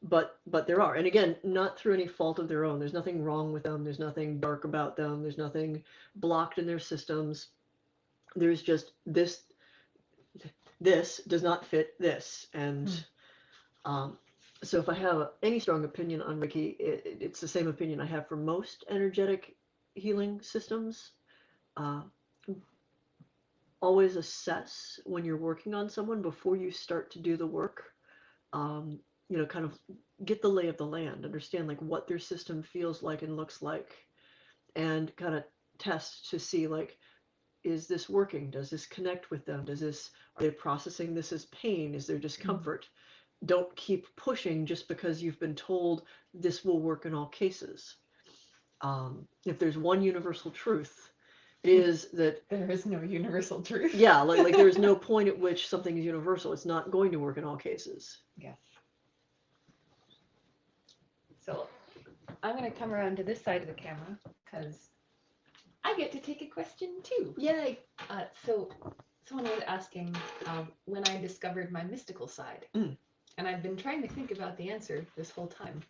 but there are. And again, not through any fault of their own. There's nothing wrong with them. There's nothing dark about them. There's nothing blocked in their systems. There's just this does not fit this. And so if I have any strong opinion on Reiki, it's the same opinion I have for most energetic healing systems. Always assess when you're working on someone before you start to do the work. Kind of get the lay of the land, understand like what their system feels like and looks like, and kind of test to see like, is this working? Does this connect with them? Are they processing this as pain? Is there discomfort? Don't keep pushing just because you've been told this will work in all cases. If there's one universal truth, it is that there is no universal truth. Yeah, like there's no point at which something is universal. It's not going to work in all cases. Yeah. So I'm going to come around to this side of the camera because I get to take a question too. Yay! So someone was asking when I discovered my mystical side. And I've been trying to think about the answer this whole time.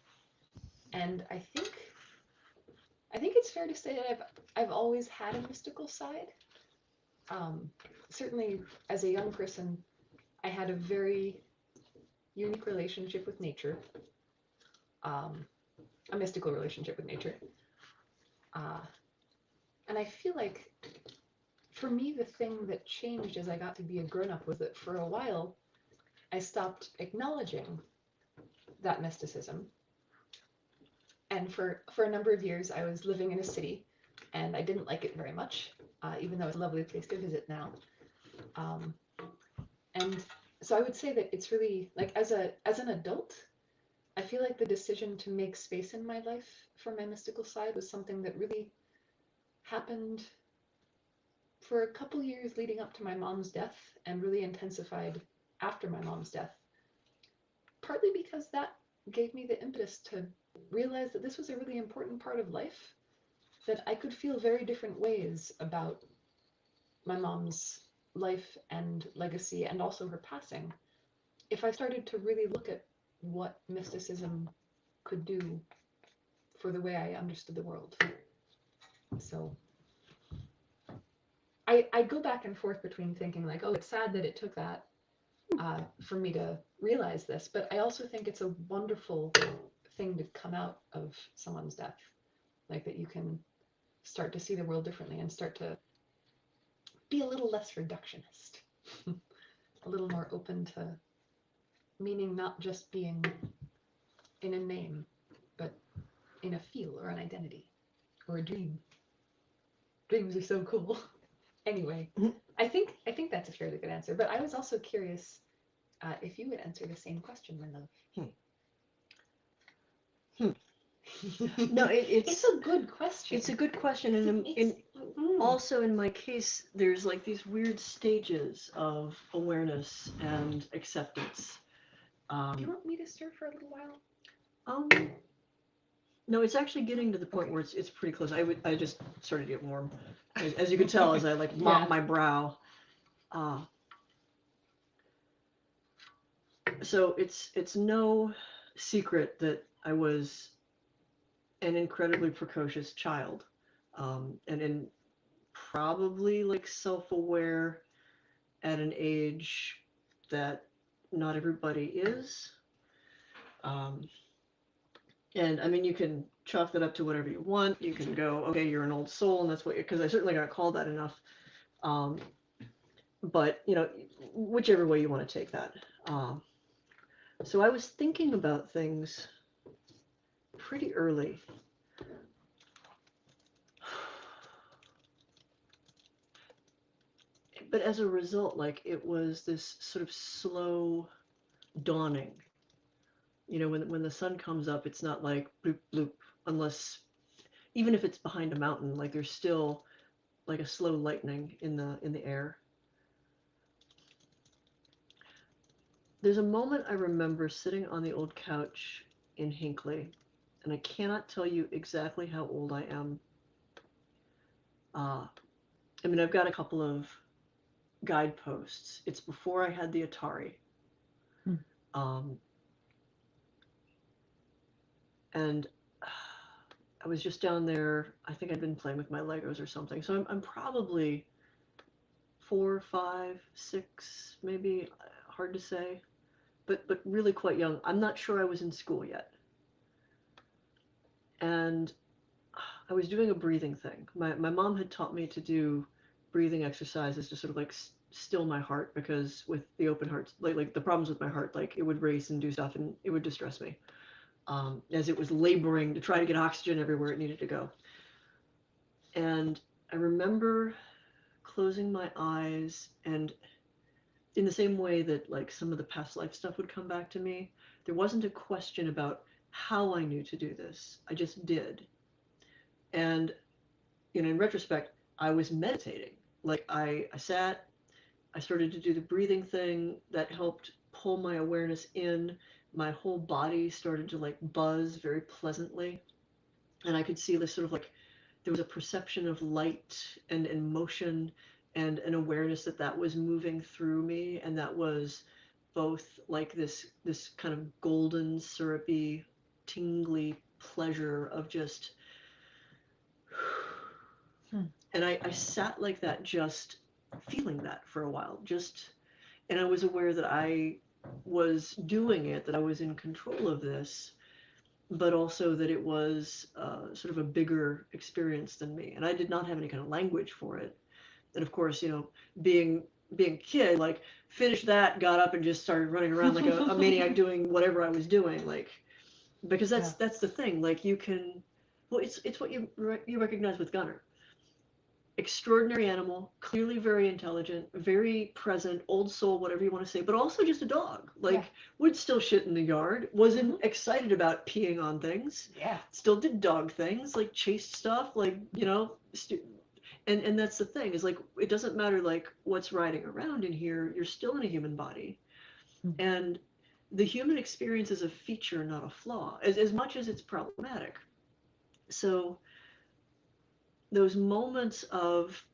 And I think it's fair to say that I've always had a mystical side. Certainly as a young person, I had a very unique relationship with nature. A mystical relationship with nature. And I feel like for me, the thing that changed as I got to be a grown-up was that for a while, I stopped acknowledging that mysticism. And for a number of years, I was living in a city, and I didn't like it very much, even though it's a lovely place to visit now. And so I would say that it's really, like, as an adult, I feel like the decision to make space in my life for my mystical side was something that really happened for a couple years leading up to my mom's death and really intensified after my mom's death. Partly because that gave me the impetus to realize that this was a really important part of life, that I could feel very different ways about my mom's life and legacy and also her passing if I started to really look at what mysticism could do for the way I understood the world. So I go back and forth between thinking like, oh, it's sad that it took that for me to realize this, but I also think it's a wonderful thing to come out of someone's death, like that you can start to see the world differently and start to be a little less reductionist, a little more open to meaning not just being in a name, but in a feel or an identity or a dream. Dreams are so cool. Anyway, I think that's a fairly good answer, but I was also curious if you would answer the same question, my love. No, it's a good question. It's a good question, and also in my case, there's like these weird stages of awareness and acceptance. Do you want me to stir for a little while? No, it's actually getting to the point where it's pretty close. I just started to get warm, as you can tell, as I like mop my brow. So it's no secret that I was an incredibly precocious child, and probably like self-aware at an age that not everybody is. And I mean, you can chalk that up to whatever you want. You can go, okay, you're an old soul, and that's what, because I certainly got called that enough. But, you know, whichever way you want to take that. So I was thinking about things pretty early. But as a result, like, it was this sort of slow dawning. You know, when the sun comes up, it's not like bloop, bloop, unless, even if it's behind a mountain, like there's still like a slow lightning in the air. There's a moment I remember sitting on the old couch in Hinckley, and I cannot tell you exactly how old I am. I mean, I've got a couple of guideposts. It's before I had the Atari. And I was just down there. I think I'd been playing with my Legos or something. So I'm probably 4, 5, 6, maybe, hard to say, but really quite young. I'm not sure I was in school yet. And I was doing a breathing thing. My mom had taught me to do breathing exercises to sort of like still my heart, because with the open heart, like the problems with my heart, like it would race and do stuff and it would distress me. As it was laboring to try to get oxygen everywhere it needed to go. And I remember closing my eyes, and in the same way that like some of the past life stuff would come back to me, there wasn't a question about how I knew to do this. I just did. And, you know, in retrospect, I was meditating. Like I sat, I started to do the breathing thing that helped pull my awareness in. My whole body started to like buzz very pleasantly, and I could see this sort of like, there was a perception of light and motion and an awareness that was moving through me, and that was both like this kind of golden, syrupy, tingly pleasure of just and I sat like that, just feeling that for a while, and I was aware that I was doing it, that I was in control of this, but also that it was sort of a bigger experience than me. And I did not have any kind of language for it. And of course, you know, being a kid, like finished that, got up and just started running around like a maniac doing whatever I was doing, like, because that's the thing, like you can, well, it's what you recognize with Gunnar. extraordinary animal, clearly very intelligent, very present, old soul, whatever you want to say, but also just a dog. Like, Yeah. would still shit in the yard, wasn't excited about peeing on things, Yeah. still did dog things, like chased stuff, like, and that's the thing, is like, it doesn't matter like what's riding around in here, you're still in a human body. Mm. And the human experience is a feature, not a flaw, as much as it's problematic. So those moments of,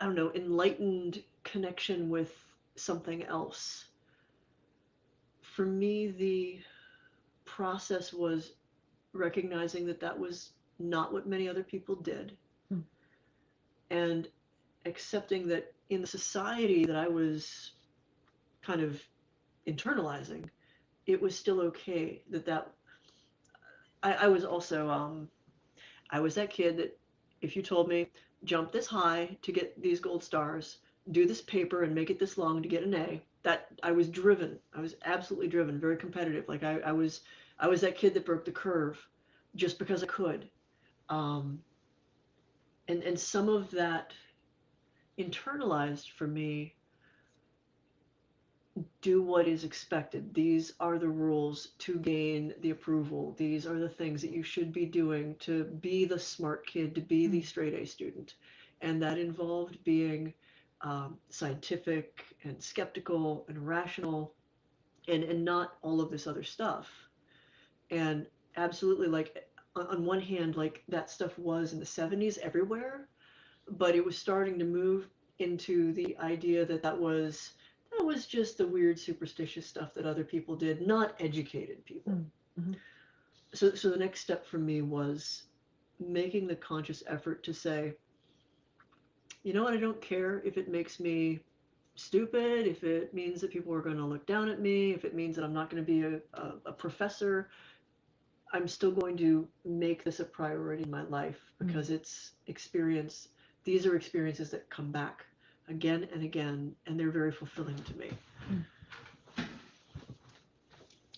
I don't know, enlightened connection with something else. For me, the process was recognizing that that was not what many other people did, Hmm. and accepting that in the society that I was kind of internalizing, it was still okay that I was also I was that kid that if you told me jump this high to get these gold stars, do this paper and make it this long to get an A, that I was driven. I was absolutely driven, very competitive. Like I was that kid that broke the curve just because I could. Um, and some of that internalized for me, do what is expected. These are the rules to gain the approval. These are the things that you should be doing to be the smart kid, to be the straight A student. And that involved being scientific and skeptical and rational, and not all of this other stuff. And absolutely, like, on one hand, like, that stuff was in the 70s everywhere, but it was starting to move into the idea that that was just the weird superstitious stuff that other people did, not educated people. Mm-hmm. So the next step for me was making the conscious effort to say, you know what, I don't care if it makes me stupid, if it means that people are going to look down at me, if it means that I'm not going to be a professor. I'm still going to make this a priority in my life, because it's experience. These are experiences that come back again and again, and they're very fulfilling to me.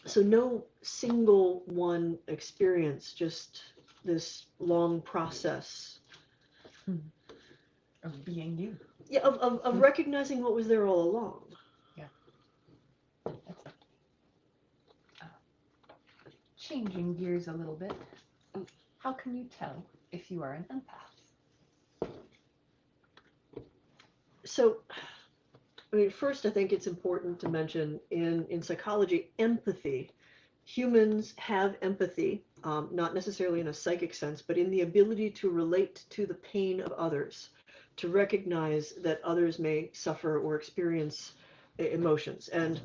So no single one experience, just this long process Of being you. Yeah, of recognizing what was there all along. Yeah. That's changing gears a little bit. How can you tell if you are an empath? So, I mean, first, I think it's important to mention in psychology, empathy. Humans have empathy, not necessarily in a psychic sense, but in the ability to relate to the pain of others, to recognize that others may suffer or experience emotions. And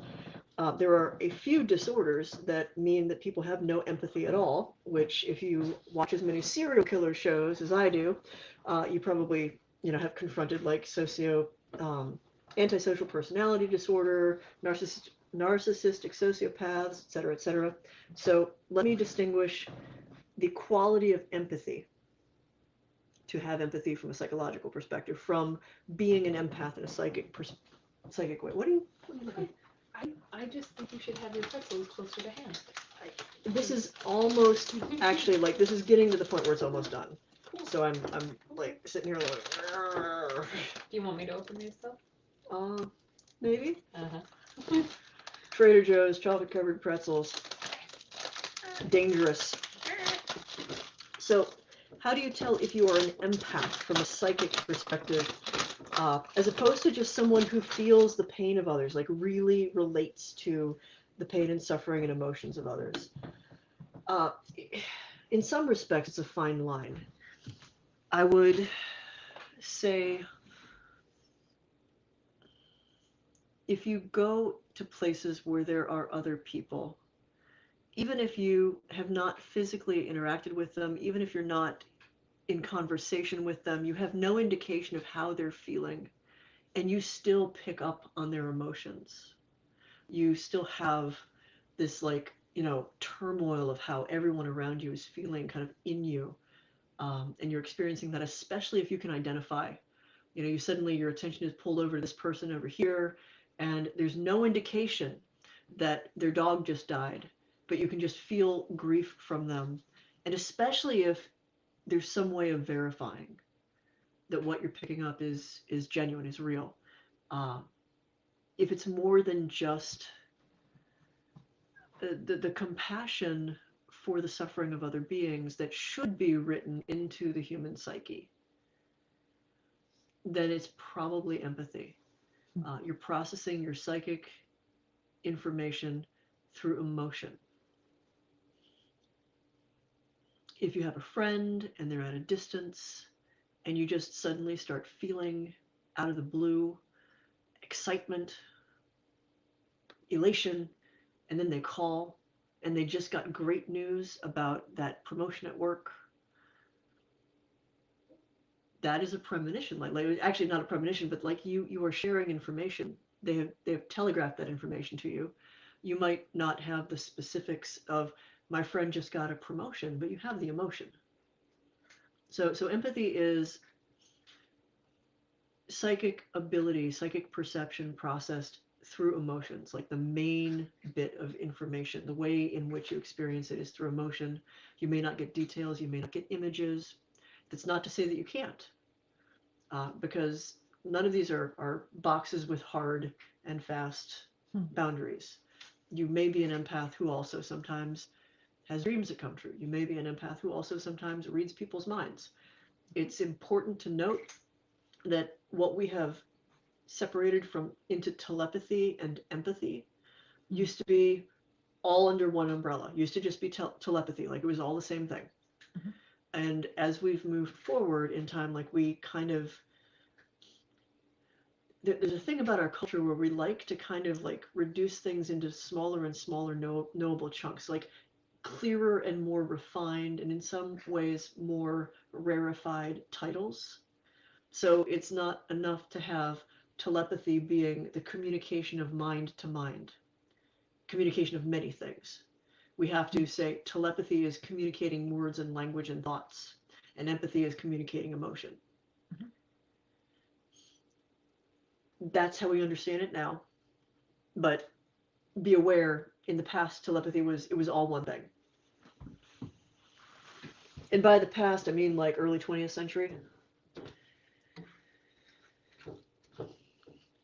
there are a few disorders that mean that people have no empathy at all, which, if you watch as many serial killer shows as I do, you probably have confronted, like antisocial personality disorder, narcissistic sociopaths, et cetera, et cetera. So let me distinguish the quality of empathy, to have empathy from a psychological perspective, from being an empath in a psychic way. What do you looking? I just think you should have your pretzels closer to hand. This is almost, actually, like, this is getting to the point where it's almost done. Cool. So I'm like sitting here like, Do you want me to open these though? Maybe. Uh-huh. Trader Joe's chocolate covered pretzels. Dangerous. So, how do you tell if you are an empath from a psychic perspective, as opposed to just someone who feels the pain of others, like really relates to the pain and suffering and emotions of others? In some respects, it's a fine line. I would say, if you go to places where there are other people, even if you have not physically interacted with them, even if you're not in conversation with them, you have no indication of how they're feeling, and you still pick up on their emotions. You still have this, like, turmoil of how everyone around you is feeling kind of in you, and you're experiencing that, especially if you can identify. You suddenly, your attention is pulled over to this person over here, and there's no indication that their dog just died, but you can just feel grief from them. And especially if there's some way of verifying that what you're picking up is genuine, is real. If it's more than just the compassion for the suffering of other beings that should be written into the human psyche, then it's probably empathy. You're processing your psychic information through emotion. If you have a friend and they're at a distance and you just suddenly start feeling out of the blue excitement, elation, and then they call and they just got great news about that promotion at work, that is a premonition. Like actually not a premonition, but like you are sharing information. They have telegraphed that information to you. You might not have the specifics of my friend just got a promotion, but you have the emotion. So empathy is psychic ability, psychic perception processed through emotions. Like the main bit of information, the way in which you experience it is through emotion. You may not get details, you may not get images. That's not to say that you can't, because none of these are boxes with hard and fast boundaries. You may be an empath who also sometimes has dreams that come true. You may be an empath who also sometimes reads people's minds. It's important to note that what we have separated from into telepathy and empathy used to be all under one umbrella. Used to just be telepathy, like it was all the same thing. Mm-hmm. And as we've moved forward in time, like we kind of, there's a thing about our culture where we like to kind of like reduce things into smaller and smaller knowable chunks, like clearer and more refined, and in some ways more rarefied titles. So it's not enough to have telepathy being the communication of mind to mind, communication of many things. We have to say telepathy is communicating words and language and thoughts, and empathy is communicating emotion. Mm-hmm. That's how we understand it now. But be aware, in the past, telepathy was all one thing. And by the past, I mean like early 20th century.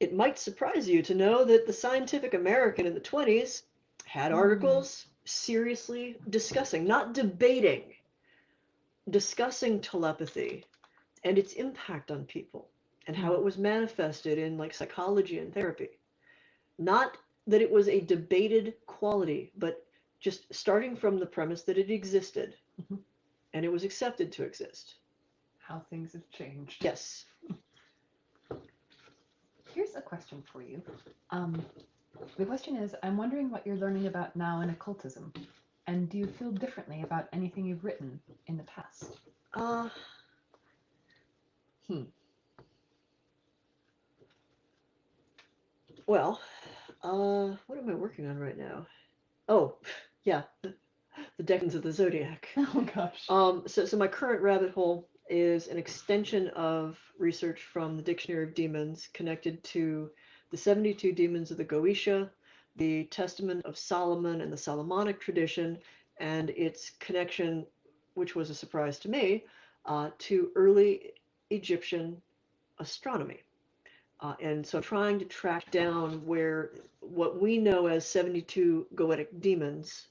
It might surprise you to know that the Scientific American in the 20s had articles seriously discussing, not debating, discussing telepathy and its impact on people and how it was manifested in like psychology and therapy. Not that it was a debated quality, but just starting from the premise that it existed and it was accepted to exist. How things have changed. Yes. Here's a question for you. The question is, I'm wondering what you're learning about now in occultism, and do you feel differently about anything you've written in the past? Well, what am I working on right now? Oh, yeah, the Decans of the Zodiac. Oh gosh. So my current rabbit hole is an extension of research from the Dictionary of Demons connected to the 72 demons of the Goetia, the Testament of Solomon and the Solomonic tradition, and its connection, which was a surprise to me, to early Egyptian astronomy. And so I'm trying to track down where what we know as 72 goetic demons,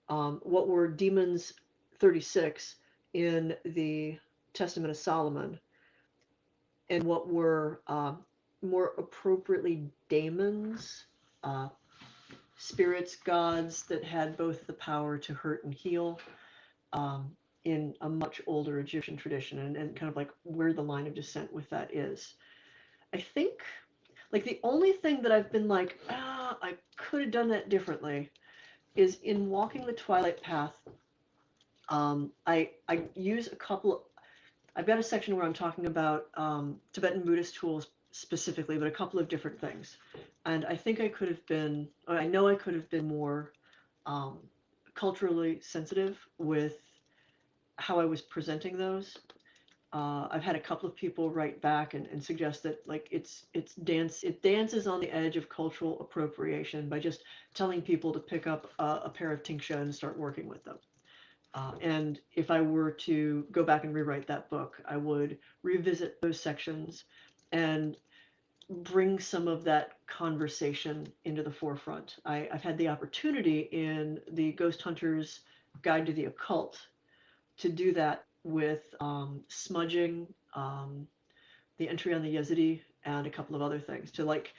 what were demons 36 in the Testament of Solomon, and what were more appropriately daemons, spirits, gods that had both the power to hurt and heal, in a much older Egyptian tradition, and kind of like where the line of descent with that is. I think, like, the only thing that I've been like, I could have done that differently, is in Walking the Twilight Path. I use a couple. I've got a section where I'm talking about Tibetan Buddhist tools specifically, but a couple of different things. And I think I could have been, or I know I could have been more culturally sensitive with how I was presenting those. I've had a couple of people write back and suggest that like it dances on the edge of cultural appropriation by just telling people to pick up a pair of tingsha and start working with them. And if I were to go back and rewrite that book, I would revisit those sections and bring some of that conversation into the forefront. I've had the opportunity in the Ghost Hunter's Guide to the Occult to do that with smudging, the entry on the Yazidi, and a couple of other things to like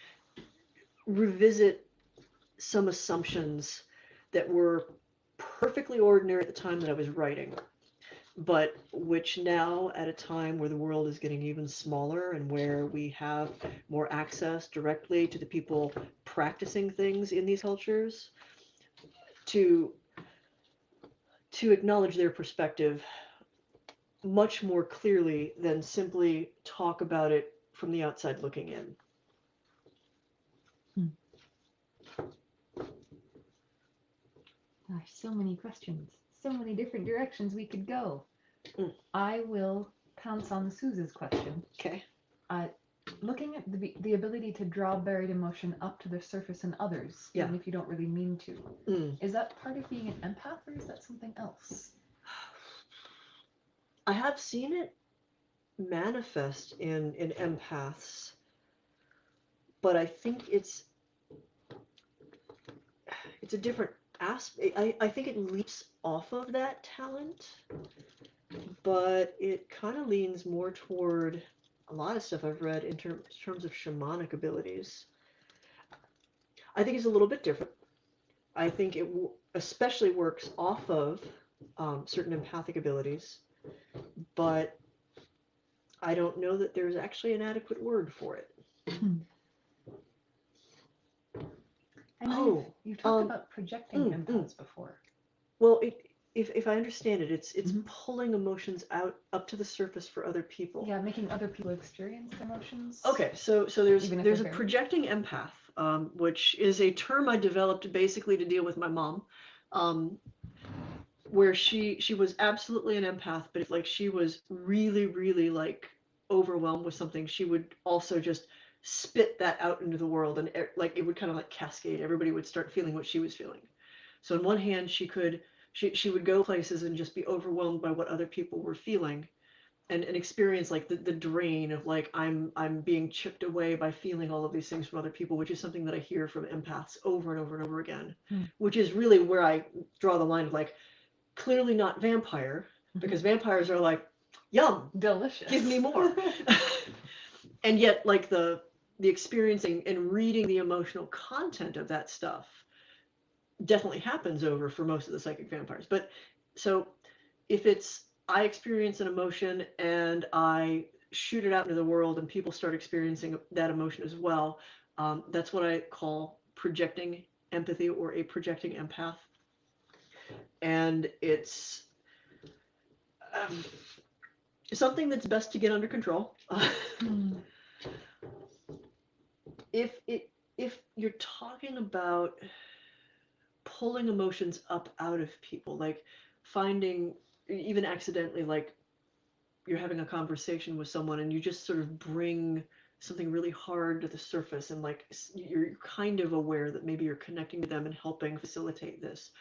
revisit some assumptions that were perfectly ordinary at the time that I was writing, but which now, at a time where the world is getting even smaller and where we have more access directly to the people practicing things in these cultures, to acknowledge their perspective much more clearly than simply talk about it from the outside looking in. Gosh, so many questions, so many different directions we could go. Mm. I will pounce on Suze's question. Okay. Looking at the ability to draw buried emotion up to the surface in others, Yeah. even if you don't really mean to. Mm. Is that part of being an empath, or is that something else? I have seen it manifest in empaths, but I think it's a different aspect. I think it leaps off of that talent, but it kind of leans more toward a lot of stuff I've read in terms of shamanic abilities. I think it's a little bit different. I think it especially works off of certain empathic abilities, but I don't know that there's actually an adequate word for it. I know you've talked about projecting empaths before. Well, if I understand it, it's Mhm. pulling emotions out up to the surface for other people. Yeah, making other people experience emotions. Okay, so there's Even if a they're projecting empath, which is a term I developed basically to deal with my mom, where she was absolutely an empath, but if like she was really, really like overwhelmed with something, she would also just spit that out into the world, and like it would kind of like cascade. Everybody would start feeling what she was feeling. So on one hand, she would go places and just be overwhelmed by what other people were feeling, and experience like the drain of like I'm being chipped away by feeling all of these things from other people, which is something that I hear from empaths over and over and over again, which is really where I draw the line of like clearly not vampire, because vampires are like, yum, delicious, give me more. And yet like the experiencing and reading the emotional content of that stuff definitely happens over for most of the psychic vampires. But so if it's I experience an emotion and I shoot it out into the world and people start experiencing that emotion as well, that's what I call projecting empathy or a projecting empath. And it's something that's best to get under control. If you're talking about pulling emotions up out of people, like finding, even accidentally, like you're having a conversation with someone and you just sort of bring something really hard to the surface, and like you're kind of aware that maybe you're connecting to them and helping facilitate this.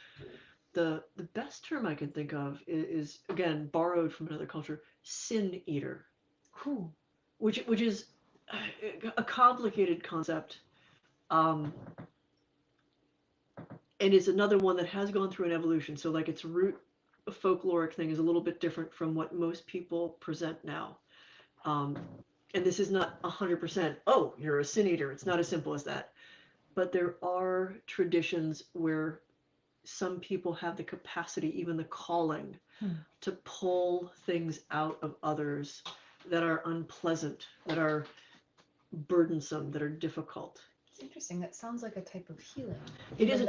The best term I can think of is again borrowed from another culture, sin eater. Cool. Which is a complicated concept. And it's another one that has gone through an evolution. So like its root folkloric thing is a little bit different from what most people present now. And this is not 100%, oh, you're a sin eater. It's not as simple as that. But there are traditions where some people have the capacity, even the calling, to pull things out of others that are unpleasant, that are burdensome, that are difficult. It's interesting. That sounds like a type of healing. It is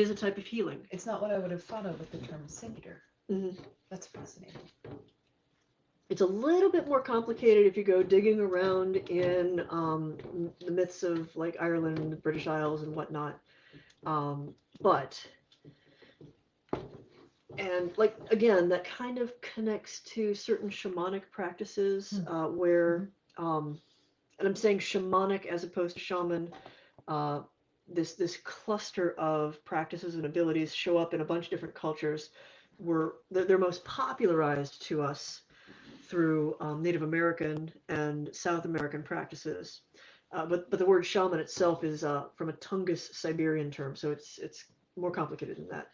a type of healing. It's not what I would have thought of with the term sin eater. Mm-hmm. That's fascinating. It's a little bit more complicated if you go digging around in the myths of like Ireland and the British Isles and whatnot. But like again, that kind of connects to certain shamanic practices where, and I'm saying shamanic as opposed to shaman. This cluster of practices and abilities show up in a bunch of different cultures. they're most popularized to us through Native American and South American practices. But the word shaman itself is from a Tungus Siberian term, so it's more complicated than that.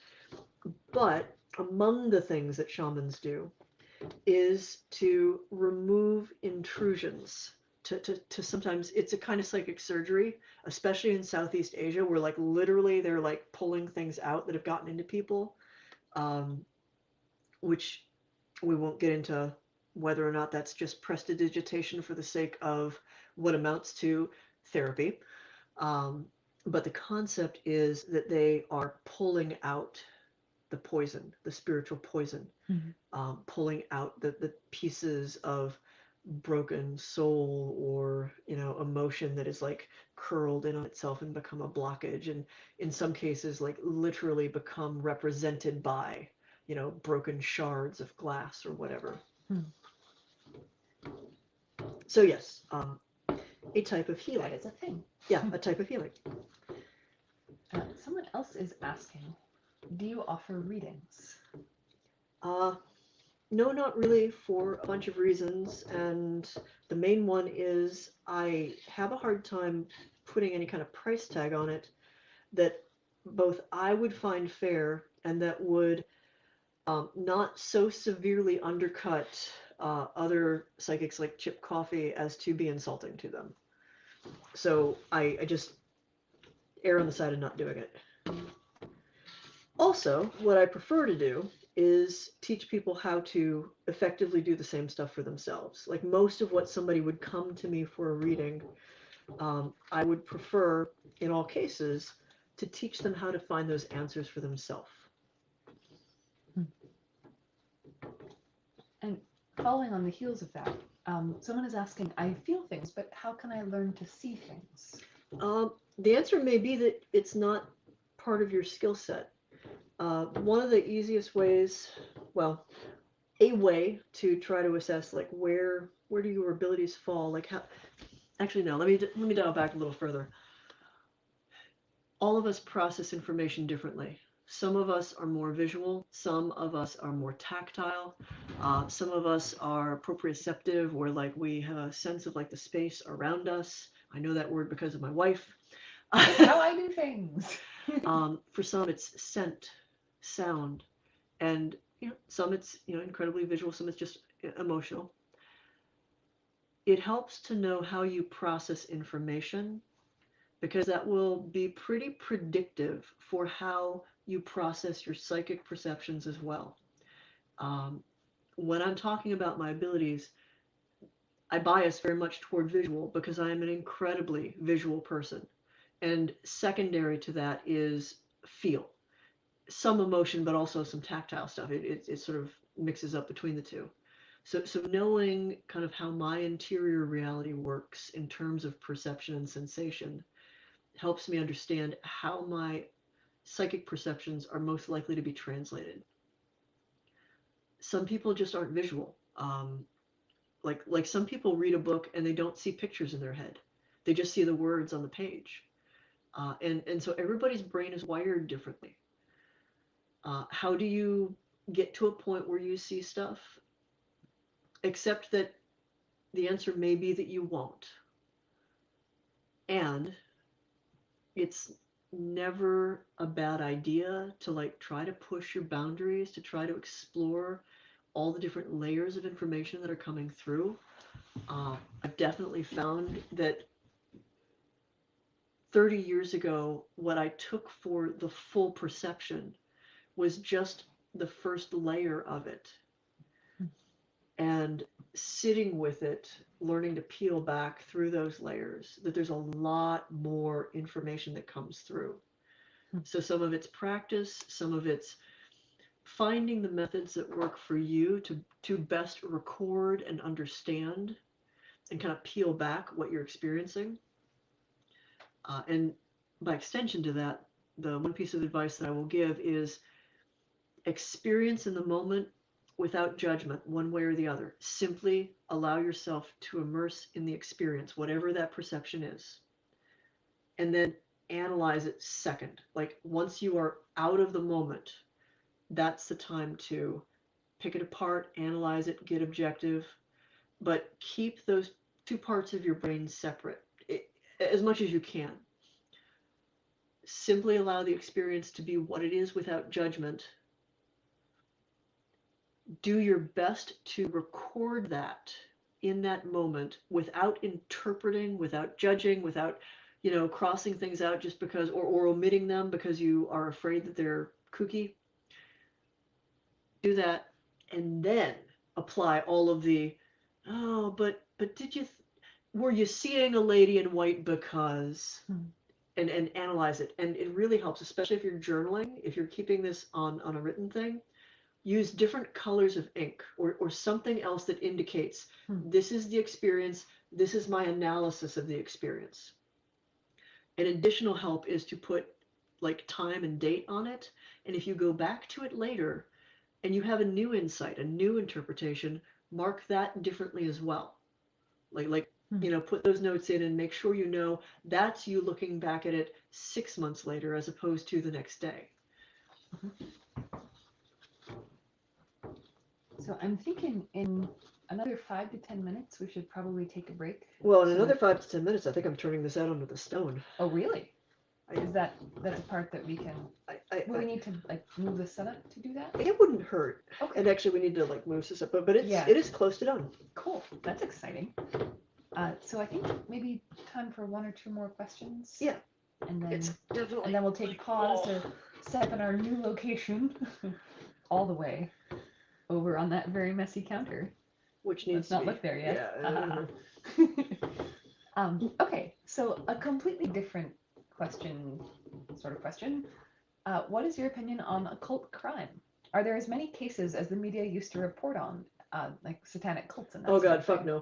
But among the things that shamans do is to remove intrusions. To sometimes it's a kind of psychic surgery, especially in Southeast Asia, where like literally they're like pulling things out that have gotten into people, which we won't get into whether or not that's just prestidigitation for the sake of what amounts to therapy. But the concept is that they are pulling out the poison, the spiritual poison, pulling out the pieces of broken soul or emotion that is like curled in on itself and become a blockage, and in some cases like literally become represented by broken shards of glass or whatever. So yes, a type of healing. That is a thing. Yeah, a type of healing. Someone else is asking, do you offer readings? No, not really, for a bunch of reasons, and the main one is I have a hard time putting any kind of price tag on it that both I would find fair and that would not so severely undercut other psychics like Chip Coffey as to be insulting to them. So I just err on the side of not doing it. Also, what I prefer to do is teach people how to effectively do the same stuff for themselves. Like most of what somebody would come to me for a reading, I would prefer, in all cases, to teach them how to find those answers for themselves. And following on the heels of that, someone is asking, I feel things, but how can I learn to see things? The answer may be that it's not part of your skill set. One of the easiest ways, well, a way to try to assess like where do your abilities fall, like how. Actually, no. Let me dial back a little further. All of us process information differently. Some of us are more visual. Some of us are more tactile. Some of us are proprioceptive, where like we have a sense of like the space around us. I know that word because of my wife. That's how I do things. For some, it's scent, sound, and some it's incredibly visual. Some it's just emotional. It helps to know how you process information, because that will be pretty predictive for how you process your psychic perceptions as well. When I'm talking about my abilities, I bias very much toward visual because I am an incredibly visual person. And secondary to that is feel. Some emotion, but also some tactile stuff. It sort of mixes up between the two. So knowing kind of how my interior reality works in terms of perception and sensation helps me understand how my psychic perceptions are most likely to be translated. Some people just aren't visual. Like some people read a book and they don't see pictures in their head. They just see the words on the page. And so everybody's brain is wired differently. How do you get to a point where you see stuff? Except that the answer may be that you won't. And it's never a bad idea to like try to push your boundaries, to try to explore all the different layers of information that are coming through. I've definitely found that 30 years ago, what I took for the full perception was just the first layer of it. And sitting with it, learning to peel back through those layers, that there's a lot more information that comes through. So some of it's practice, some of it's finding the methods that work for you to best record and understand and kind of peel back what you're experiencing. And by extension to that, the one piece of advice that I will give is experience in the moment without judgment, one way or the other. Simply allow yourself to immerse in the experience, whatever that perception is. And then analyze it second. Like once you are out of the moment, that's the time to pick it apart, analyze it, get objective, but keep those two parts of your brain separate as much as you can. Simply allow the experience to be what it is without judgment. Do your best to record that in that moment without interpreting, without judging, without, crossing things out just because, or omitting them because you are afraid that they're kooky. Do that, and then apply all of the, oh, but did you, were you seeing a lady in white because, and analyze it. And it really helps, especially if you're journaling, if you're keeping this on a written thing. Use different colors of ink or something else that indicates this is the experience, this is my analysis of the experience. An additional help is to put like time and date on it. And if you go back to it later and you have a new insight, a new interpretation, mark that differently as well. Put those notes in and make sure that's you looking back at it 6 months later as opposed to the next day. So I'm thinking in another 5 to 10 minutes, we should probably take a break. Well, in another 5 to 10 minutes, I think I'm turning this out onto the stone. Oh, really? That's a part that we can, we need to move the setup to do that? It wouldn't hurt. Okay. And actually we need to move this up, but it is close to done. Cool. That's exciting. So I think maybe time for 1 or 2 more questions. Yeah. And then, It's definitely. and then we'll take a pause to set up in our new location all the way over on that very messy counter. Which needs Let's not to look there yet. Yeah. Okay, so a completely different question. What is your opinion on occult crime? Are there as many cases as the media used to report on, like satanic cults and that? Oh sort God, of fuck thing?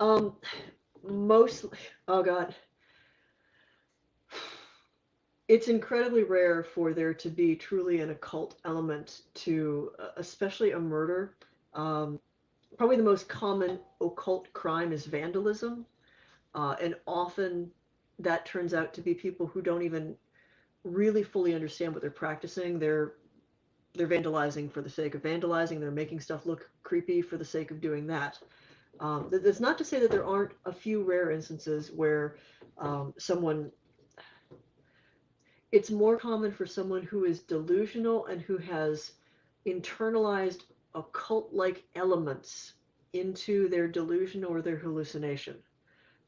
no. Mostly. Oh God. It's incredibly rare for there to be truly an occult element to, especially a murder. Probably the most common occult crime is vandalism. And often that turns out to be people who don't even really fully understand what they're practicing. They're vandalizing for the sake of vandalizing. They're making stuff look creepy for the sake of doing that. That's not to say that there aren't a few rare instances where it's more common for someone who is delusional and who has internalized occult-like elements into their delusion or their hallucination.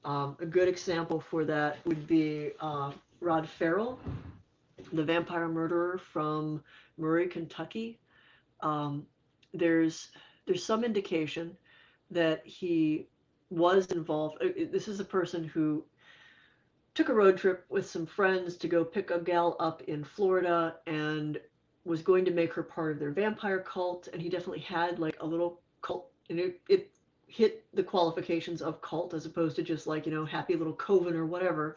A good example for that would be Rod Farrell, the vampire murderer from Murray, Kentucky. There's some indication that he was involved. This is a person who took a road trip with some friends to go pick a gal up in Florida and was going to make her part of their vampire cult. And he definitely had a little cult, and it hit the qualifications of cult as opposed to just happy little coven or whatever,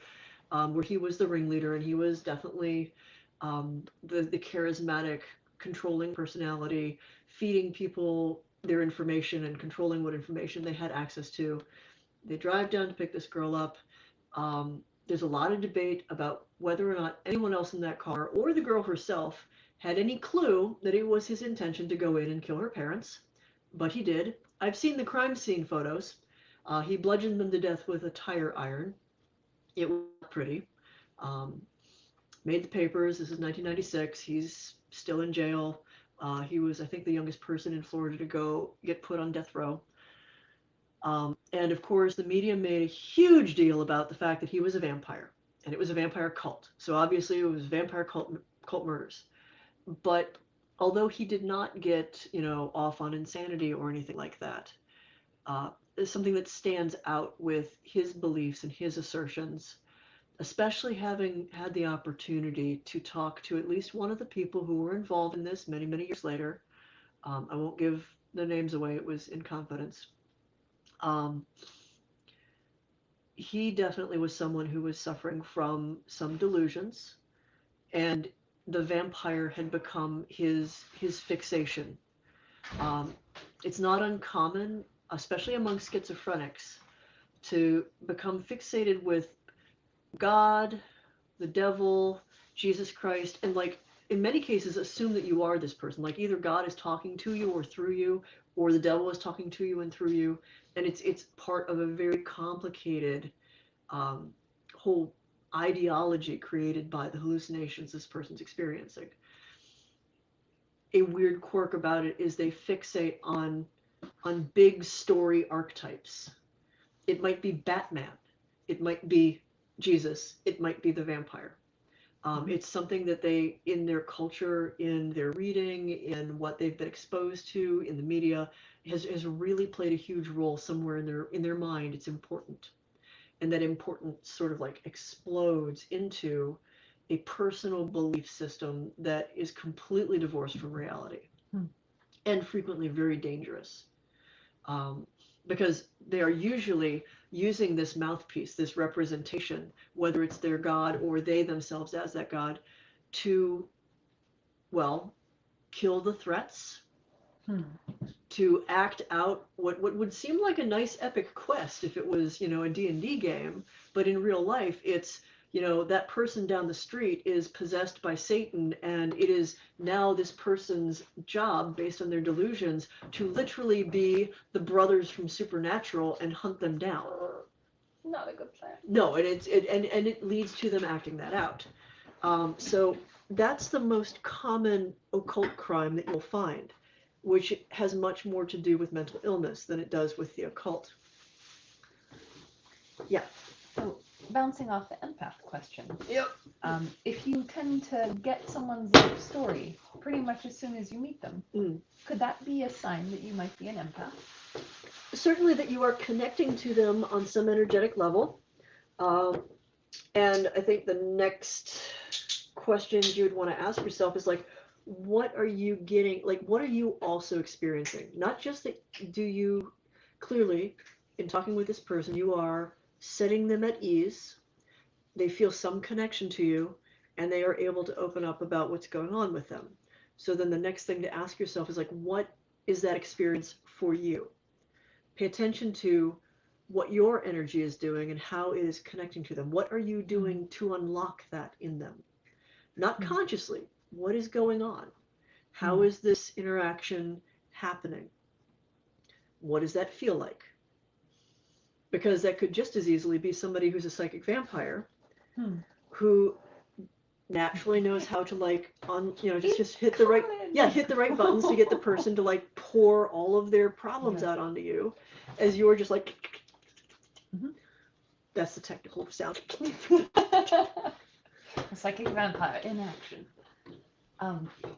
where he was the ringleader and he was definitely the charismatic, controlling personality, feeding people their information and controlling what information they had access to. They drive down to pick this girl up. There's a lot of debate about whether or not anyone else in that car or the girl herself had any clue that it was his intention to go in and kill her parents, but he did. I've seen the crime scene photos. He bludgeoned them to death with a tire iron. It was pretty. Made the papers. This is 1996. He's still in jail. He was, I think, the youngest person in Florida to get put on death row. And of course, the media made a huge deal about the fact that he was a vampire, and it was a vampire cult. So obviously, it was vampire cult murders. But although he did not get, off on insanity or anything like that, is something that stands out with his beliefs and his assertions, especially having had the opportunity to talk to at least one of the people who were involved in this many, many years later. I won't give the names away. It was in confidence. He definitely was someone who was suffering from some delusions, and the vampire had become his fixation. It's not uncommon, especially among schizophrenics, to become fixated with God, the devil, Jesus Christ, and in many cases, assume that you are this person. Like either God is talking to you or through you, or the devil is talking to you and through you. And it's part of a very complicated whole ideology created by the hallucinations this person's experiencing. A weird quirk about it is they fixate on big story archetypes. It might be Batman. It might be Jesus. It might be the vampire. It's something that they, in their culture, in their reading, in what they've been exposed to, in the media, has really played a huge role somewhere in their mind. It's important. And that importance sort of like explodes into a personal belief system that is completely divorced from reality and frequently very dangerous. Because they are usually using this mouthpiece, this representation, whether it's their God or they themselves as that God, to, well, kill the threats, to act out what would seem like a nice epic quest if it was, you know, a D&D game, but in real life, it's, you know, that person down the street is possessed by Satan, and it is now this person's job, based on their delusions, to literally be the brothers from Supernatural and hunt them down. Not a good plan. No, and it leads to them acting that out. So that's the most common occult crime that you'll find, which has much more to do with mental illness than it does with the occult. Yeah. So, bouncing off the empath question. Yep. If you tend to get someone's life story pretty much as soon as you meet them, could that be a sign that you might be an empath? Certainly that you are connecting to them on some energetic level. And I think the next questions you would want to ask yourself is like, what are you getting? Like, what are you also experiencing? Not just that, do you clearly, in talking with this person, you are setting them at ease. They feel some connection to you, and they are able to open up about what's going on with them. So then the next thing to ask yourself is like, what is that experience for you? Pay attention to what your energy is doing and how it is connecting to them. What are you doing to unlock that in them? Not consciously. What is going on? How is this interaction happening? What does that feel like? Because that could just as easily be somebody who's a psychic vampire who naturally knows how to like just hit the right buttons to get the person to like pour all of their problems out onto you, as you're just like that's the technical sound. A psychic vampire in action.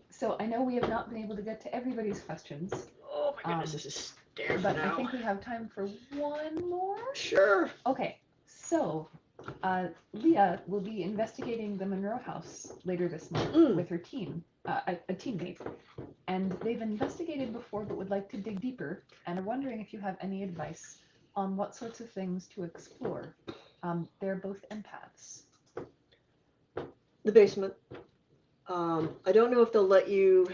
So I know we have not been able to get to everybody's questions. Oh my goodness, this is scary but now. I think we have time for one more. Sure. Okay, so Leah will be investigating the Monroe house later this month with her team, a teammate. And they've investigated before but would like to dig deeper and are wondering if you have any advice on what sorts of things to explore. They're both empaths. The basement. I don't know if they'll let you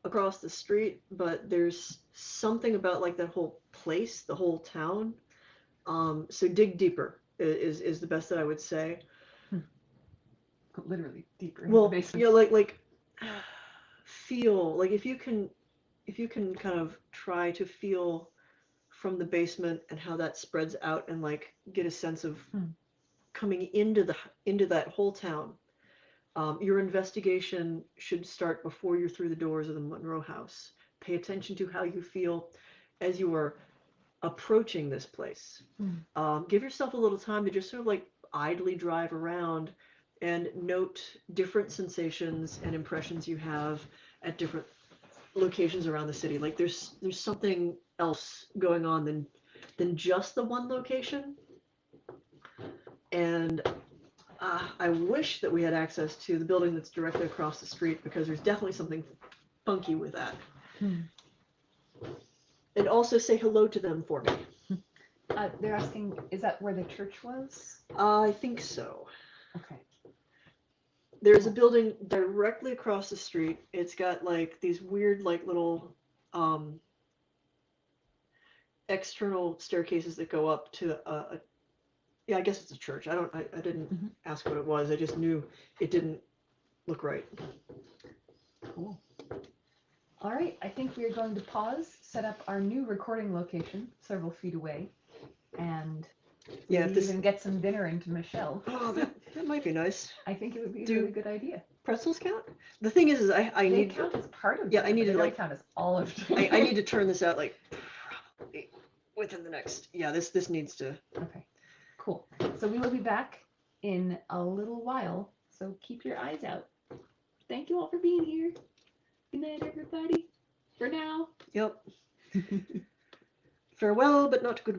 across the street, but there's something about like that whole place, the whole town. So dig deeper is the best that I would say. Literally deeper. Well, in the basement. you know, like feel like if you can kind of try to feel from the basement and how that spreads out and like get a sense of coming into that whole town. Your investigation should start before you're through the doors of the Monroe house. Pay attention to how you feel as you are approaching this place. Give yourself a little time to just sort of like idly drive around and note different sensations and impressions you have at different locations around the city. Like there's something else going on than just the one location. And I wish that we had access to the building that's directly across the street, because there's definitely something funky with that. And also say hello to them for me. They're asking, is that where the church was? I think so. Okay. There's a building directly across the street. It's got like these weird like little external staircases that go up to I guess it's a church. I didn't ask what it was. I just knew it didn't look right. Cool. All right, I think we are going to pause, set up our new recording location several feet away, and Yeah, maybe if this- even get some dinner into Michelle. Oh, that might be nice. I think it would be a Do- really good idea. Pretzels count? The thing is I They need count as part of yeah, dinner, I need but to, they like- don't count as all of dinner. I need to turn this out like probably within the next. Yeah, this needs to. Okay, cool. So we will be back in a little while, so keep your eyes out. Thank you all for being here. Good night, everybody. For now. Yep. Farewell, but not good.